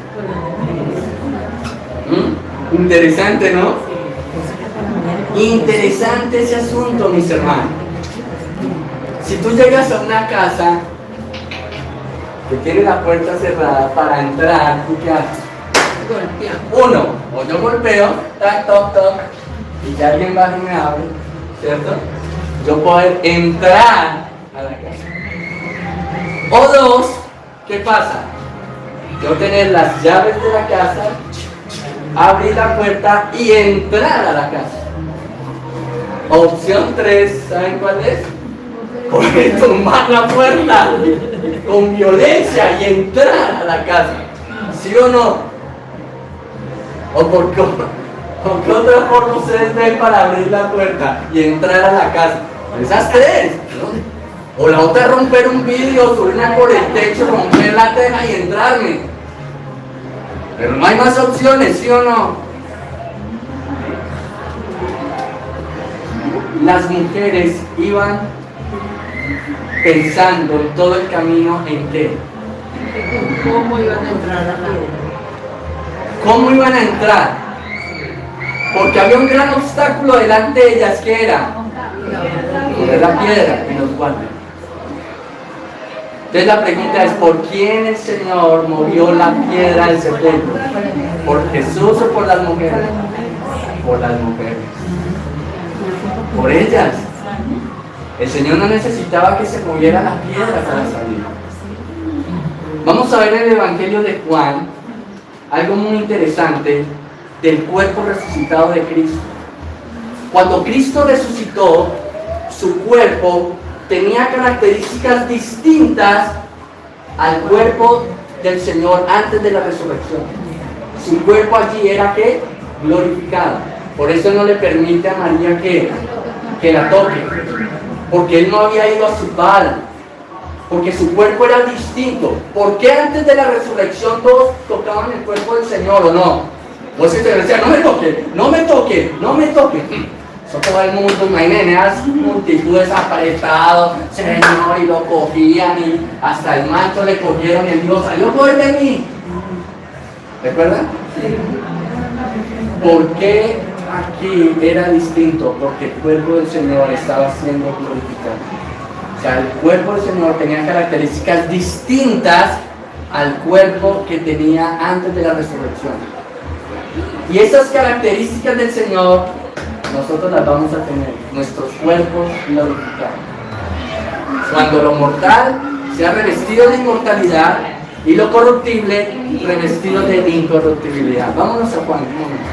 Interesante, ¿no? Interesante ese asunto, mis hermanos. Si tú llegas a una casa que tiene la puerta cerrada para entrar, ¿tú qué haces? Uno, o yo golpeo, tac, toc, toc, y ya alguien va y me abre, ¿cierto? Yo poder entrar a la casa. O dos, ¿qué pasa? Yo tener las llaves de la casa, abrir la puerta y entrar a la casa. Opción 3, ¿saben cuál es? Poder tomar la puerta con violencia y entrar a la casa. ¿Sí o no? ¿O por qué otra forma ustedes ven para abrir la puerta y entrar a la casa? Esas tres, ¿no? O la otra, romper un vidrio, subirme por el techo, romper la teja y entrarme. Pero no hay más opciones, ¿sí o no? Las mujeres iban pensando en todo el camino en qué. ¿Cómo iban a entrar a la piedra? ¿Cómo iban a entrar? Porque había un gran obstáculo delante de ellas, ¿qué era? La piedra y los guardias. Entonces la pregunta es, ¿por quién el Señor movió la piedra del sepulcro? ¿Por Jesús o por las mujeres? Por las mujeres. Por ellas. El Señor no necesitaba que se moviera la piedra para salir. Vamos a ver en el Evangelio de Juan algo muy interesante del cuerpo resucitado de Cristo. Cuando Cristo resucitó, su cuerpo tenía características distintas al cuerpo del Señor antes de la resurrección. Su cuerpo allí era ¿qué? Glorificado. Por eso no le permite a María que la toque, porque él no había ido a su padre, porque su cuerpo era distinto. ¿Por qué antes de la resurrección todos tocaban el cuerpo del Señor o no? Pues se decía, no me toque, no me toque, no me toque. Eso todo el mundo, imagínense, las multitudes apretados, Señor, y lo cogían y hasta el manto le cogieron y él dijo, salió por de mí. ¿Recuerdan? ¿Por qué aquí era distinto? Porque el cuerpo del Señor estaba siendo glorificado. O sea, el cuerpo del Señor tenía características distintas al cuerpo que tenía antes de la resurrección. Y esas características del Señor, nosotros las vamos a tener, nuestros cuerpos glorificados. Cuando lo mortal sea revestido de inmortalidad y lo corruptible revestido de incorruptibilidad. Vámonos a Juan un momento.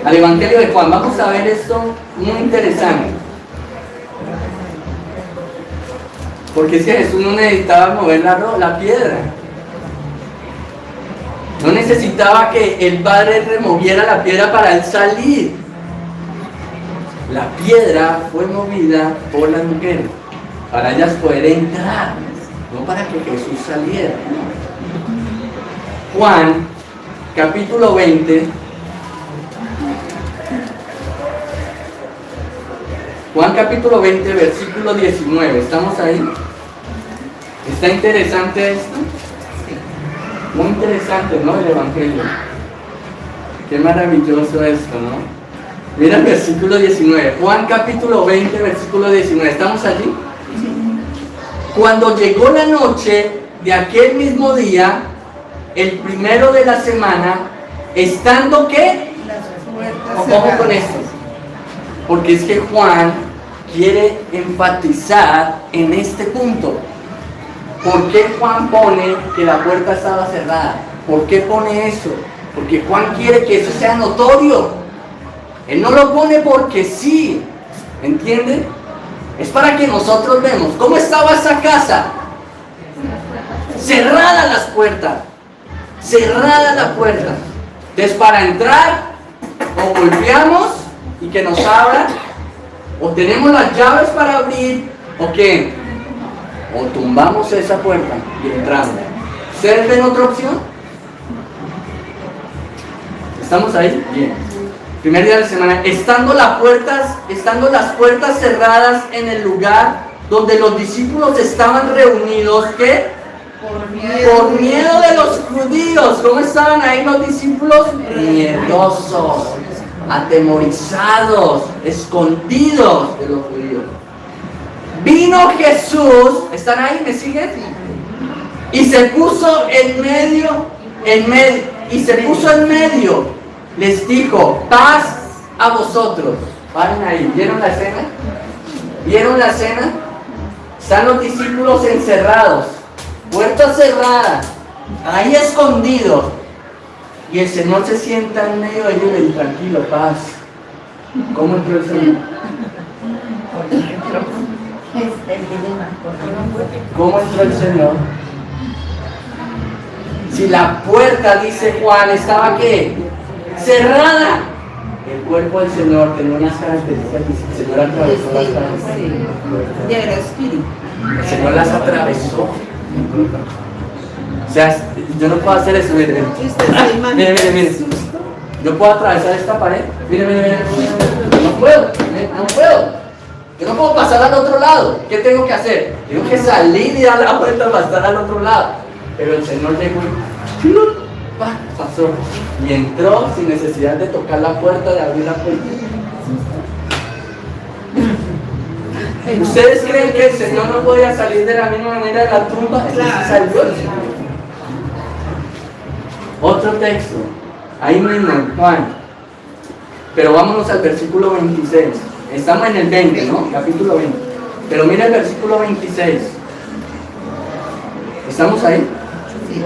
al Evangelio de Juan. Vamos a ver esto muy interesante. Porque es que Jesús no necesitaba mover la piedra. No necesitaba que el Padre removiera la piedra para él salir. La piedra fue movida por las mujeres para ellas poder entrar, no para que Jesús saliera. Juan, capítulo 20. Juan capítulo 20, versículo 19. ¿Estamos ahí? ¿Está interesante esto? Muy interesante, ¿no? El Evangelio. Qué maravilloso esto, ¿no? Mira el versículo 19. Juan capítulo 20, versículo 19. ¿Estamos allí? Cuando llegó la noche de aquel mismo día, el primero de la semana, estando ¿qué? Ojo con esto. Porque es que Juan quiere enfatizar en este punto. ¿Por qué Juan pone que la puerta estaba cerrada? ¿Por qué pone eso? Porque Juan quiere que eso sea notorio. Él no lo pone porque sí. ¿Entiende? Es para que nosotros vemos cómo estaba esa casa. Cerradas las puertas. Cerrada la puerta. Entonces para entrar, o golpeamos y que nos abran, o tenemos las llaves para abrir, o qué, o tumbamos esa puerta y entramos. ¿Ustedes ven otra opción? ¿Estamos ahí? Bien. Primer día de la semana, estando las puertas cerradas en el lugar donde los discípulos estaban reunidos, ¿qué? Por miedo de los judíos. ¿Cómo estaban ahí los discípulos? Miedosos, atemorizados, escondidos de los judíos. Vino Jesús, ¿están ahí? ¿Me siguen? Y se puso en medio, les dijo, paz a vosotros. Paren ahí, ¿vieron la escena? ¿Vieron la escena? Están los discípulos encerrados, puertas cerradas, ahí escondidos. Y el Señor se sienta en medio de ellos y le dice, tranquilo, paz. ¿Cómo entró el Señor? ¿Cómo entró el Señor? Si la puerta, dice Juan, estaba ¿qué? Cerrada. El cuerpo del Señor tenía unas características que el Señor atravesó las características. El Señor las atravesó. O sea, yo no puedo hacer eso. Mire. Yo puedo atravesar esta pared. Mire. No puedo. Yo no puedo pasar al otro lado. ¿Qué tengo que hacer? Tengo que salir y dar la vuelta para estar al otro lado. Pero el Señor llegó y pasó. Y entró sin necesidad de tocar la puerta, de abrir la puerta. ¿Ustedes creen que el Señor no podía salir de la misma manera de la tumba? Claro. Sí salió el Señor. Otro texto, ahí mismo en Juan. Pero vámonos al versículo 26. Estamos en el 20, ¿no? Capítulo 20. Pero mira el versículo 26. ¿Estamos ahí? Sí.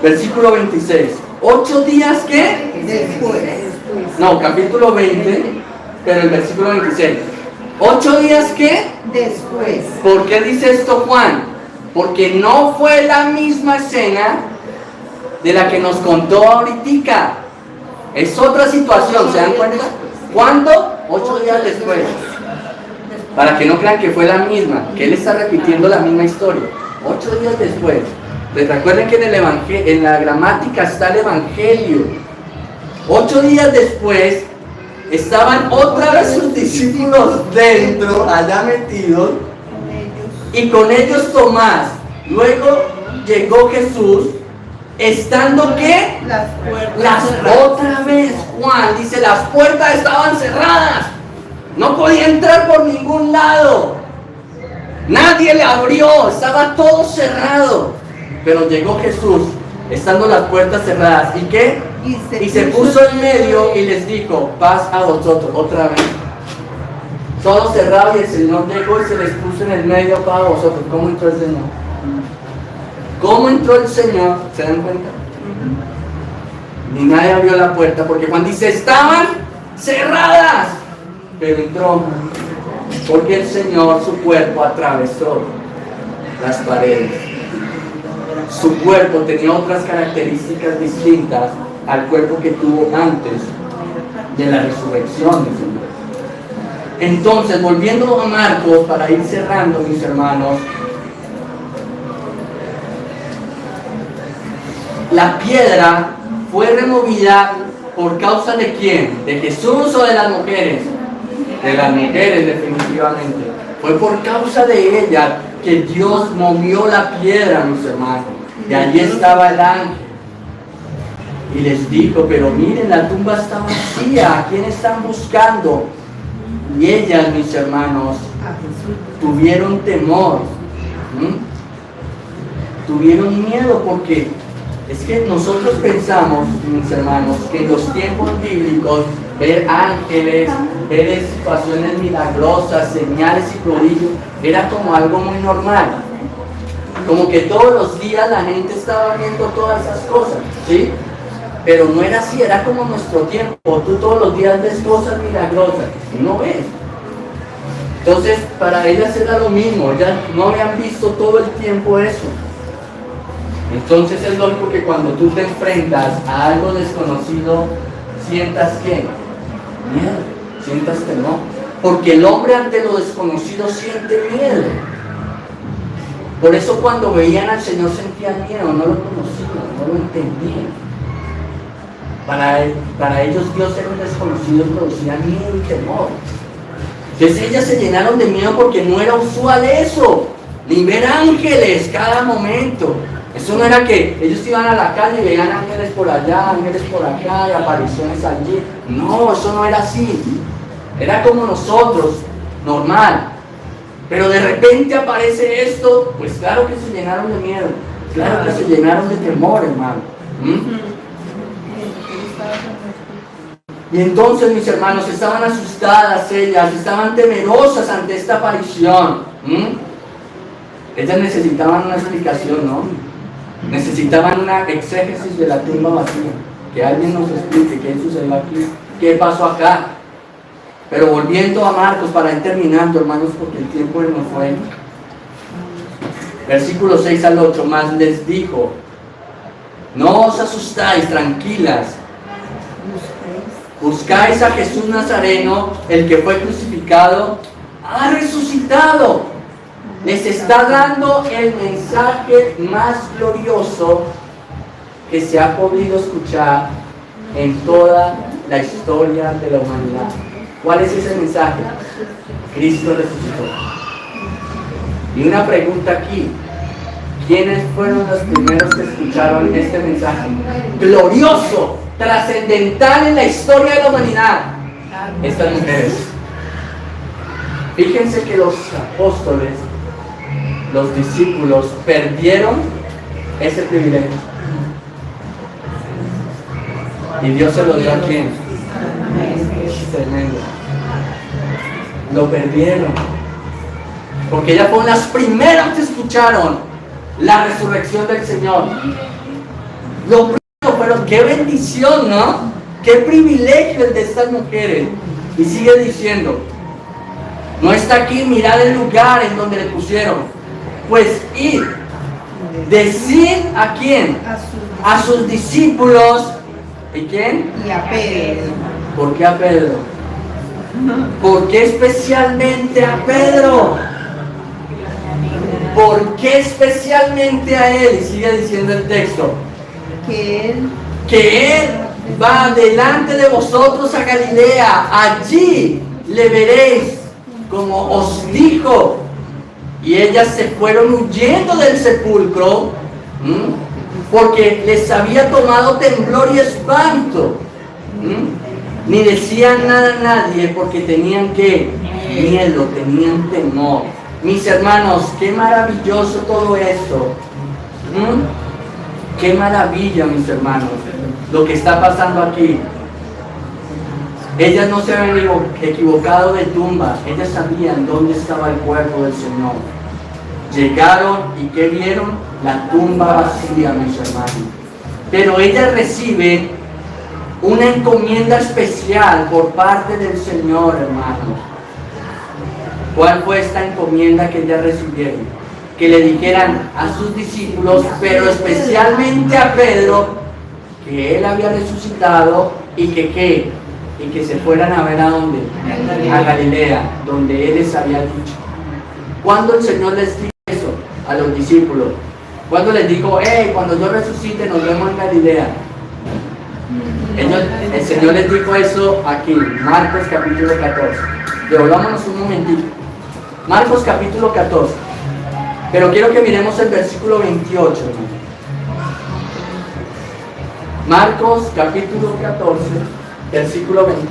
Versículo 26. 8 días ¿qué? Después. No, capítulo 20, pero el versículo 26. 8 días ¿qué? Después. ¿Por qué dice esto Juan? Porque no fue la misma escena de la que nos contó ahorita. Es otra situación, ¿se dan cuenta? ¿Cuándo? 8 días después. Para que no crean que fue la misma, que él está repitiendo la misma historia. 8 días después. Les recuerden que en la gramática está el Evangelio. 8 días después estaban otra vez sus discípulos dentro, allá metidos, y con ellos Tomás. Luego llegó Jesús, estando ¿qué? Otra vez Juan dice, las puertas estaban cerradas, no podía entrar por ningún lado, nadie le abrió, estaba todo cerrado. Pero llegó Jesús, estando las puertas cerradas, ¿y qué? Y se puso en medio y les dijo, paz a vosotros, otra vez. Todo cerrado y el Señor llegó y se les puso en el medio, paz a vosotros. ¿Cómo entró el Señor? ¿Cómo entró el Señor? ¿Se dan cuenta? ni nadie abrió la puerta, porque Juan dice, estaban cerradas, pero entró, porque el Señor, su cuerpo, atravesó las paredes. Su cuerpo tenía otras características distintas al cuerpo que tuvo antes de la resurrección del Señor. Entonces, volviendo a Marcos, para ir cerrando, mis hermanos, la piedra fue removida por causa de ¿quién? ¿De Jesús o de las mujeres? De las mujeres, definitivamente. Fue por causa de ella que Dios movió la piedra, mis hermanos. Y allí estaba el ángel. Y les dijo, pero miren, la tumba está vacía, ¿a quién están buscando? Y ellas, mis hermanos, tuvieron temor. Tuvieron miedo porque es que nosotros pensamos, mis hermanos, que en los tiempos bíblicos ver ángeles, ver situaciones milagrosas, señales y prodigios, era como algo muy normal. Como que todos los días la gente estaba viendo todas esas cosas, ¿sí? Pero no era así, era como nuestro tiempo. Tú todos los días ves cosas milagrosas y no ves. Entonces, para ellas era lo mismo, ellas no habían visto todo el tiempo eso. Entonces es lógico que cuando tú te enfrentas a algo desconocido, sientas ¿qué? Miedo, sientas temor. Porque el hombre ante lo desconocido siente miedo. Por eso cuando veían al Señor sentían miedo, no lo conocían, no lo entendían. Para ellos Dios era un desconocido, producía miedo y temor. Entonces ellas se llenaron de miedo porque no era usual eso, ni ver ángeles cada momento. Eso no era que ellos iban a la calle y veían ángeles por allá, ángeles por acá, y apariciones allí. No, eso no era así. Era como nosotros, normal. Pero de repente aparece esto, pues claro que se llenaron de miedo, claro que se llenaron de temor, hermano. Y entonces, mis hermanos, estaban asustadas ellas, estaban temerosas ante esta aparición. Ellas necesitaban una explicación, ¿no? Necesitaban una exégesis de la tumba vacía, que alguien nos explique qué sucedió aquí, qué pasó acá. Pero volviendo a Marcos, para ir terminando, hermanos, porque el tiempo nos fue. Versículo 6 al 8, más les dijo, no os asustáis, tranquilas. Buscáis a Jesús Nazareno, el que fue crucificado, ha resucitado. Les está dando el mensaje más glorioso que se ha podido escuchar en toda la historia de la humanidad. ¿Cuál es ese mensaje? Cristo resucitó. Y una pregunta aquí, ¿quiénes fueron los primeros que escucharon este mensaje glorioso, trascendental en la historia de la humanidad? Estas mujeres. Fíjense que los apóstoles, los discípulos, perdieron ese privilegio. Y Dios se lo dio a quién? Tremendo. Lo perdieron. Porque ellas fueron las primeras que escucharon la resurrección del Señor. Lo primero, pero qué bendición, ¿no? Qué privilegio el de estas mujeres. Y sigue diciendo, no está aquí, mirad el lugar en donde le pusieron. Pues id, decid a quién, a sus discípulos. ¿Y quién? Y a Pedro. ¿Por qué a Pedro? ¿Por qué especialmente a Pedro? ¿Por qué especialmente a él? Y sigue diciendo el texto. Que él va delante de vosotros a Galilea. Allí le veréis, como os dijo. Y ellas se fueron huyendo del sepulcro, porque les había tomado temblor y espanto. Ni decían nada a nadie porque tenían miedo, tenían temor. Mis hermanos, qué maravilloso todo esto. Qué maravilla, mis hermanos, lo que está pasando aquí. Ellas no se habían equivocado de tumba, ellas sabían dónde estaba el cuerpo del Señor. Llegaron y ¿qué vieron? La tumba vacía, mis hermanos. Pero ellas reciben una encomienda especial por parte del Señor, hermanos. ¿Cuál fue esta encomienda que ellas recibieron? Que le dijeran a sus discípulos, pero especialmente a Pedro, que él había resucitado y que se fueran a ver a dónde, a Galilea, donde él les había dicho. ¿Cuándo el Señor les dijo eso a los discípulos? ¿Cuándo les dijo, cuando yo resucite nos vemos en Galilea? El Señor les dijo eso aquí, Marcos capítulo 14. Devolvámonos un momentito. Marcos capítulo 14. Pero quiero que miremos el versículo 28, hermano. Marcos capítulo 14, versículo 28.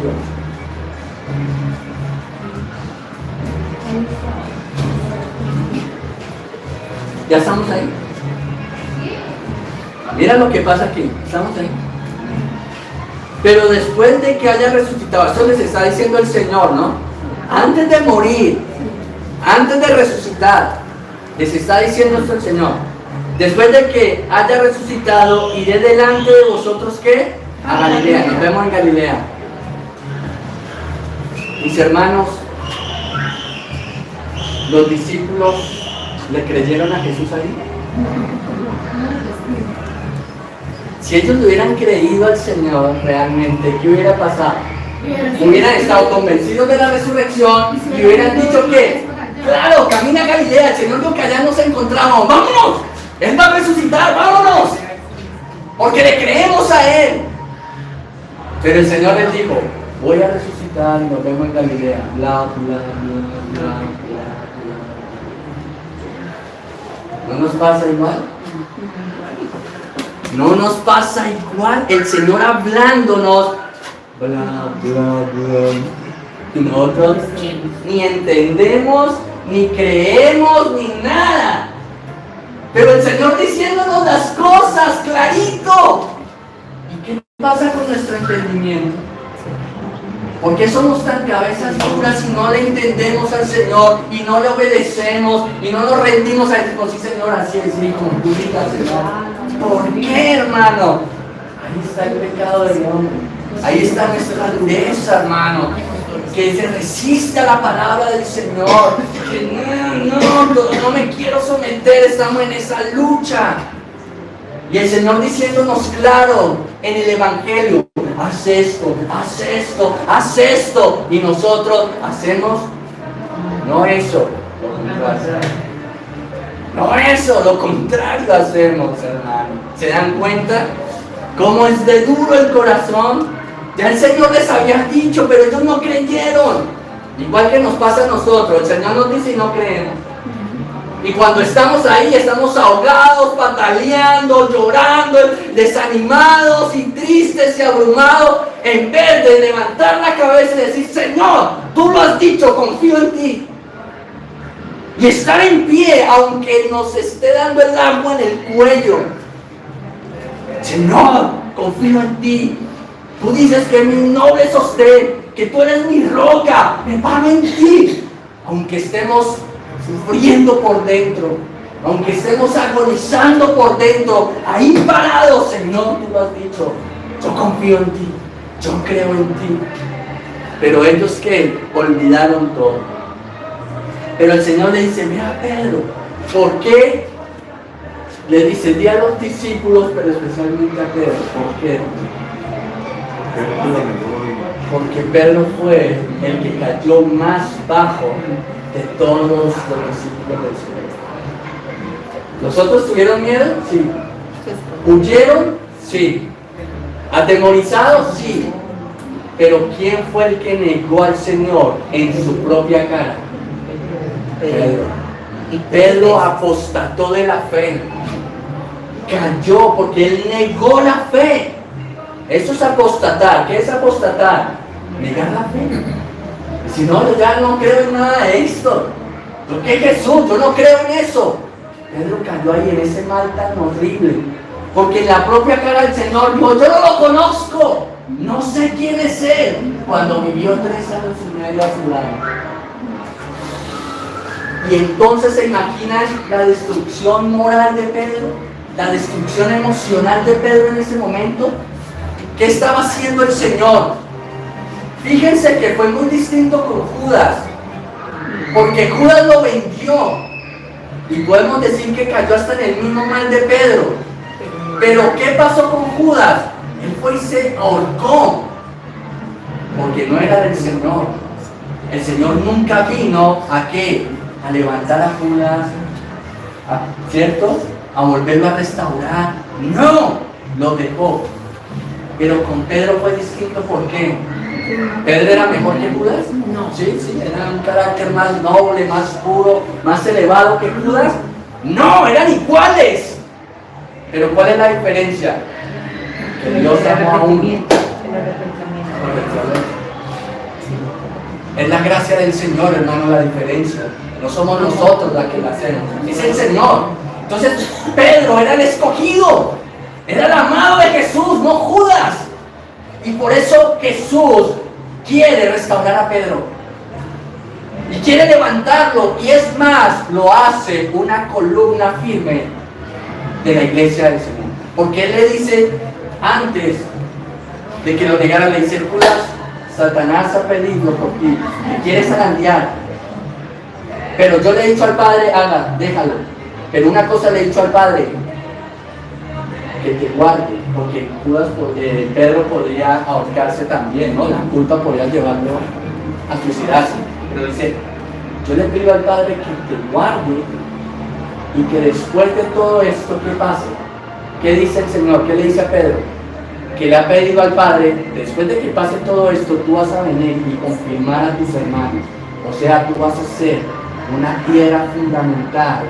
¿Ya estamos ahí? Mira lo que pasa aquí. ¿Estamos ahí? Pero después de que haya resucitado, eso les está diciendo el Señor, ¿no? Antes de morir, antes de resucitar, les está diciendo esto el Señor. Después de que haya resucitado, iré delante de vosotros, ¿qué? A Galilea. Nos vemos en Galilea. Mis hermanos, los discípulos le creyeron a Jesús ahí. Si ellos le hubieran creído al Señor realmente, ¿qué hubiera pasado? Hubieran estado convencidos de la resurrección y hubieran dicho que, claro, camina a Galilea, el Señor dijo que allá nos encontramos, vámonos, Él va a resucitar, vámonos, porque le creemos a Él. Pero el Señor les dijo, voy a resucitar y nos vemos en Galilea, bla, bla, bla, bla, bla, bla. ¿No nos pasa igual? No nos pasa igual, el Señor hablándonos, bla, bla, bla, y nosotros ni entendemos, ni creemos, ni nada. Pero el Señor diciéndonos las cosas clarito. ¿Y qué pasa con nuestro entendimiento? ¿Por qué somos tan cabezas duras y no le entendemos al Señor y no le obedecemos y no nos rendimos a Él? Sí, Señor, así es, sí, como tú digas, Señor. ¿Por qué, hermano? Ahí está el pecado del hombre. Ahí está nuestra dureza, hermano. Que se resiste a la palabra del Señor. Que no me quiero someter. Estamos en esa lucha. Y el Señor diciéndonos claro en el Evangelio: haz esto, haz esto, haz esto. Y nosotros hacemos no eso, lo contrario. No eso, lo contrario hacemos, hermano. ¿Se dan cuenta cómo es de duro el corazón? Ya el Señor les había dicho, pero ellos no creyeron. Igual que nos pasa a nosotros, el Señor nos dice y no creemos. Y cuando estamos ahí, estamos ahogados, pataleando, llorando, desanimados y tristes y abrumados, en vez de levantar la cabeza y decir: Señor, tú lo has dicho, confío en ti. Y estar en pie, aunque nos esté dando el agua en el cuello. Señor, confío en ti. Tú dices que mi noble sostén, que tú eres mi roca, me paro en ti. Aunque estemos sufriendo por dentro, aunque estemos agonizando por dentro, ahí parados, Señor, tú lo has dicho. Yo confío en ti, yo creo en ti. Pero ellos que olvidaron todo. Pero el Señor le dice: mira, Pedro, ¿por qué? Le dice: di a los discípulos, pero especialmente a Pedro. ¿Por qué? Porque Pedro fue el que cayó más bajo de todos los discípulos del Señor. ¿Los otros tuvieron miedo? Sí. ¿Huyeron? Sí. ¿Atemorizados? Sí. Pero ¿quién fue el que negó al Señor en su propia cara? Pedro. Pedro apostató de la fe. Cayó porque él negó la fe. Eso es apostatar. ¿Qué es apostatar? Negar la fe. Si no, yo ya no creo en nada de esto. ¿Yo qué, Jesús? Yo no creo en eso. Pedro cayó ahí en ese mal tan horrible. Porque en la propia cara del Señor dijo: yo no lo conozco. No sé quién es Él. Cuando vivió 3 años y medio a su lado. Y entonces se imaginan la destrucción moral de Pedro, la destrucción emocional de Pedro en ese momento. ¿Qué estaba haciendo el Señor? Fíjense que fue muy distinto con Judas, porque Judas lo vendió y podemos decir que cayó hasta en el mismo mal de Pedro. Pero ¿qué pasó con Judas? Él fue y se ahorcó, porque no era del Señor. El Señor nunca vino ¿a qué? A levantar a Judas, ¿cierto? A volverlo a restaurar. No, lo dejó. Pero con Pedro fue distinto. ¿Por qué? ¿Pedro era mejor que Judas? No. Sí, era un carácter más noble, más puro, más elevado que Judas. No, eran iguales. Pero ¿cuál es la diferencia? Que Dios amó a uno. Es la gracia del Señor, hermano, la diferencia. No somos nosotros la que la hacemos, es el Señor. Entonces, Pedro era el escogido, era el amado de Jesús, no Judas. Y por eso Jesús quiere restaurar a Pedro. Y quiere levantarlo. Y es más, lo hace una columna firme de la iglesia del Señor. Porque Él le dice, antes de que lo negara, le dice: Judas, Satanás ha pedido por ti, me quieres zarandear. Pero yo le he dicho al Padre, haga, déjalo. Pero una cosa le he dicho al Padre, que te guarde, porque Pedro podría ahorcarse también, ¿no? La culpa podría llevarlo a suicidarse. Pero dice, yo le pido al Padre que te guarde y que después de todo esto, ¿qué pase? ¿Qué dice el Señor? ¿Qué le dice a Pedro? Que le ha pedido al Padre, después de que pase todo esto, tú vas a venir y confirmar a tus hermanos. O sea, tú vas a ser una piedra fundamental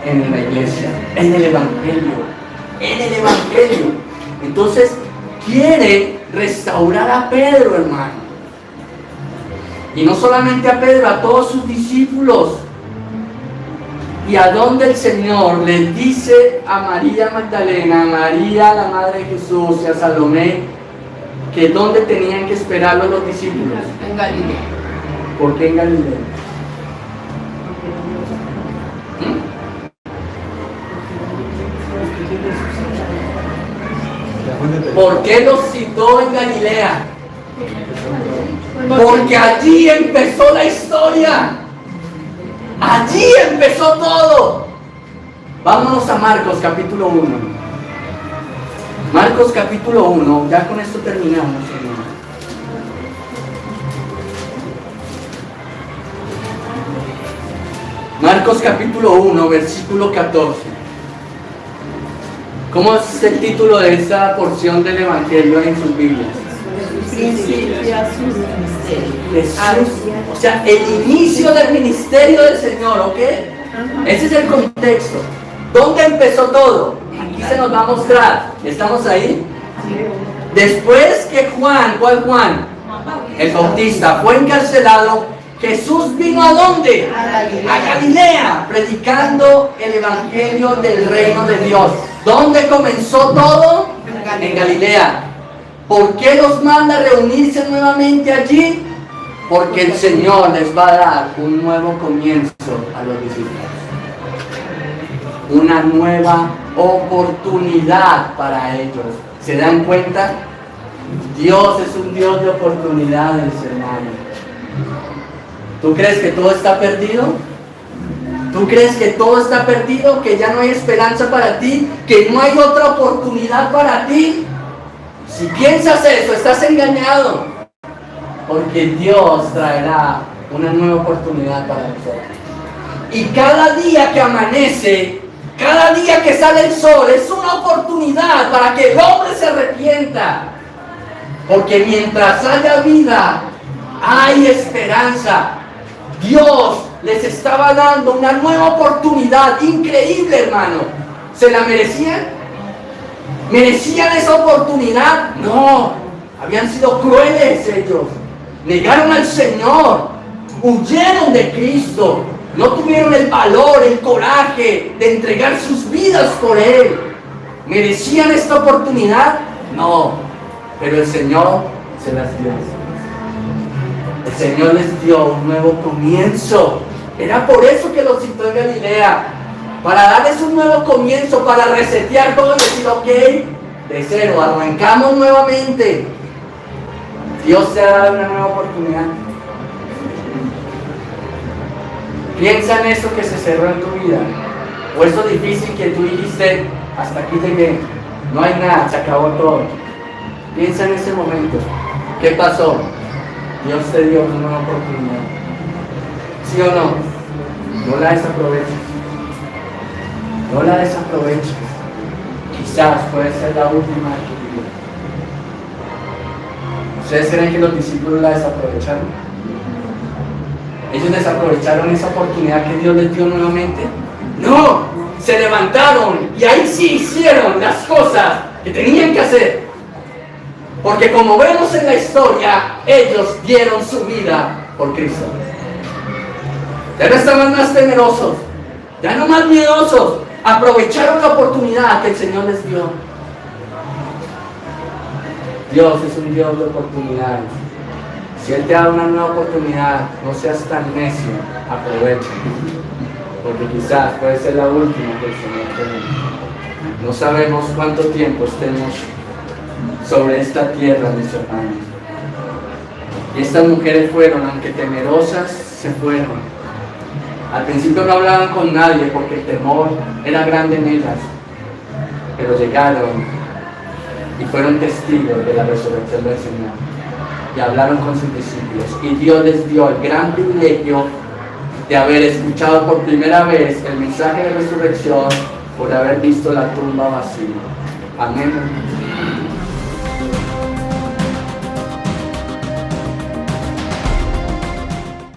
en la iglesia, en el Evangelio. En el Evangelio. Entonces quiere restaurar a Pedro, hermano. Y no solamente a Pedro, a todos sus discípulos. Y a donde el Señor le dice a María Magdalena, a María la madre de Jesús y a Salomé, que dónde tenían que esperarlo los discípulos. En Galilea. ¿Por qué en Galilea? ¿Por qué los citó en Galilea? Porque allí empezó la historia. Allí empezó todo. Vámonos a Marcos capítulo 1. Marcos capítulo 1, ya con esto terminamos, hermano. Marcos capítulo 1, versículo 14. ¿Cómo es el título de esta porción del Evangelio en sus Biblias? Principio a su ministerio. Jesús, o sea, el inicio del ministerio del Señor, ¿ok? Ese es el contexto. ¿Dónde empezó todo? Aquí se nos va a mostrar. ¿Estamos ahí? Después que Juan, ¿cuál Juan? El Bautista fue encarcelado, Jesús vino ¿a dónde? A Galilea, predicando el Evangelio del reino de Dios. ¿Dónde comenzó todo? En Galilea. ¿Por qué los manda a reunirse nuevamente allí? Porque el Señor les va a dar un nuevo comienzo a los discípulos. Una nueva oportunidad para ellos. ¿Se dan cuenta? Dios es un Dios de oportunidades, hermano. ¿Tú crees que todo está perdido? ¿Tú crees que todo está perdido? ¿Que ya no hay esperanza para ti? ¿Que no hay otra oportunidad para ti? Si piensas eso, estás engañado. Porque Dios traerá una nueva oportunidad para nosotros. Y cada día que amanece, cada día que sale el sol, es una oportunidad para que el hombre se arrepienta. Porque mientras haya vida, hay esperanza. Dios les estaba dando una nueva oportunidad increíble, hermano. ¿Se la merecían? ¿Merecían esa oportunidad? No, habían sido crueles ellos. Negaron al Señor, huyeron de Cristo, no tuvieron el valor, el coraje de entregar sus vidas por Él. ¿Merecían esta oportunidad? No, pero el Señor se las dio. El Señor les dio un nuevo comienzo. Era por eso que los citó en Galilea, para darles un nuevo comienzo, para resetear todo y decir, ok, de cero, arrancamos nuevamente. Dios te ha dado una nueva oportunidad. Piensa en eso que se cerró en tu vida, o eso difícil que tú dijiste, hasta aquí llegué, no hay nada, se acabó todo. Piensa en ese momento, ¿qué pasó? Dios te dio una nueva oportunidad. ¿Sí o no? No la desaproveches. No la desaproveches. Quizás puede ser la última de tu vida. ¿Ustedes creen que los discípulos la desaprovecharon? ¿Ellos desaprovecharon esa oportunidad que Dios les dio nuevamente? No, se levantaron y ahí sí hicieron las cosas que tenían que hacer. Porque como vemos en la historia, ellos dieron su vida por Cristo. Ya no estaban más temerosos, ya no más miedosos. Aprovecharon la oportunidad que el Señor les dio. Dios es un Dios de oportunidades. Si Él te da una nueva oportunidad, no seas tan necio, aprovecha. Porque quizás puede ser la última que el Señor te dé. No sabemos cuánto tiempo estemos sobre esta tierra, mis hermanos. Y estas mujeres fueron, aunque temerosas, se fueron. Al principio no hablaban con nadie porque el temor era grande en ellas. Pero llegaron y fueron testigos de la resurrección del Señor. Y hablaron con sus discípulos. Y Dios les dio el gran privilegio de haber escuchado por primera vez el mensaje de resurrección, por haber visto la tumba vacía. Amén.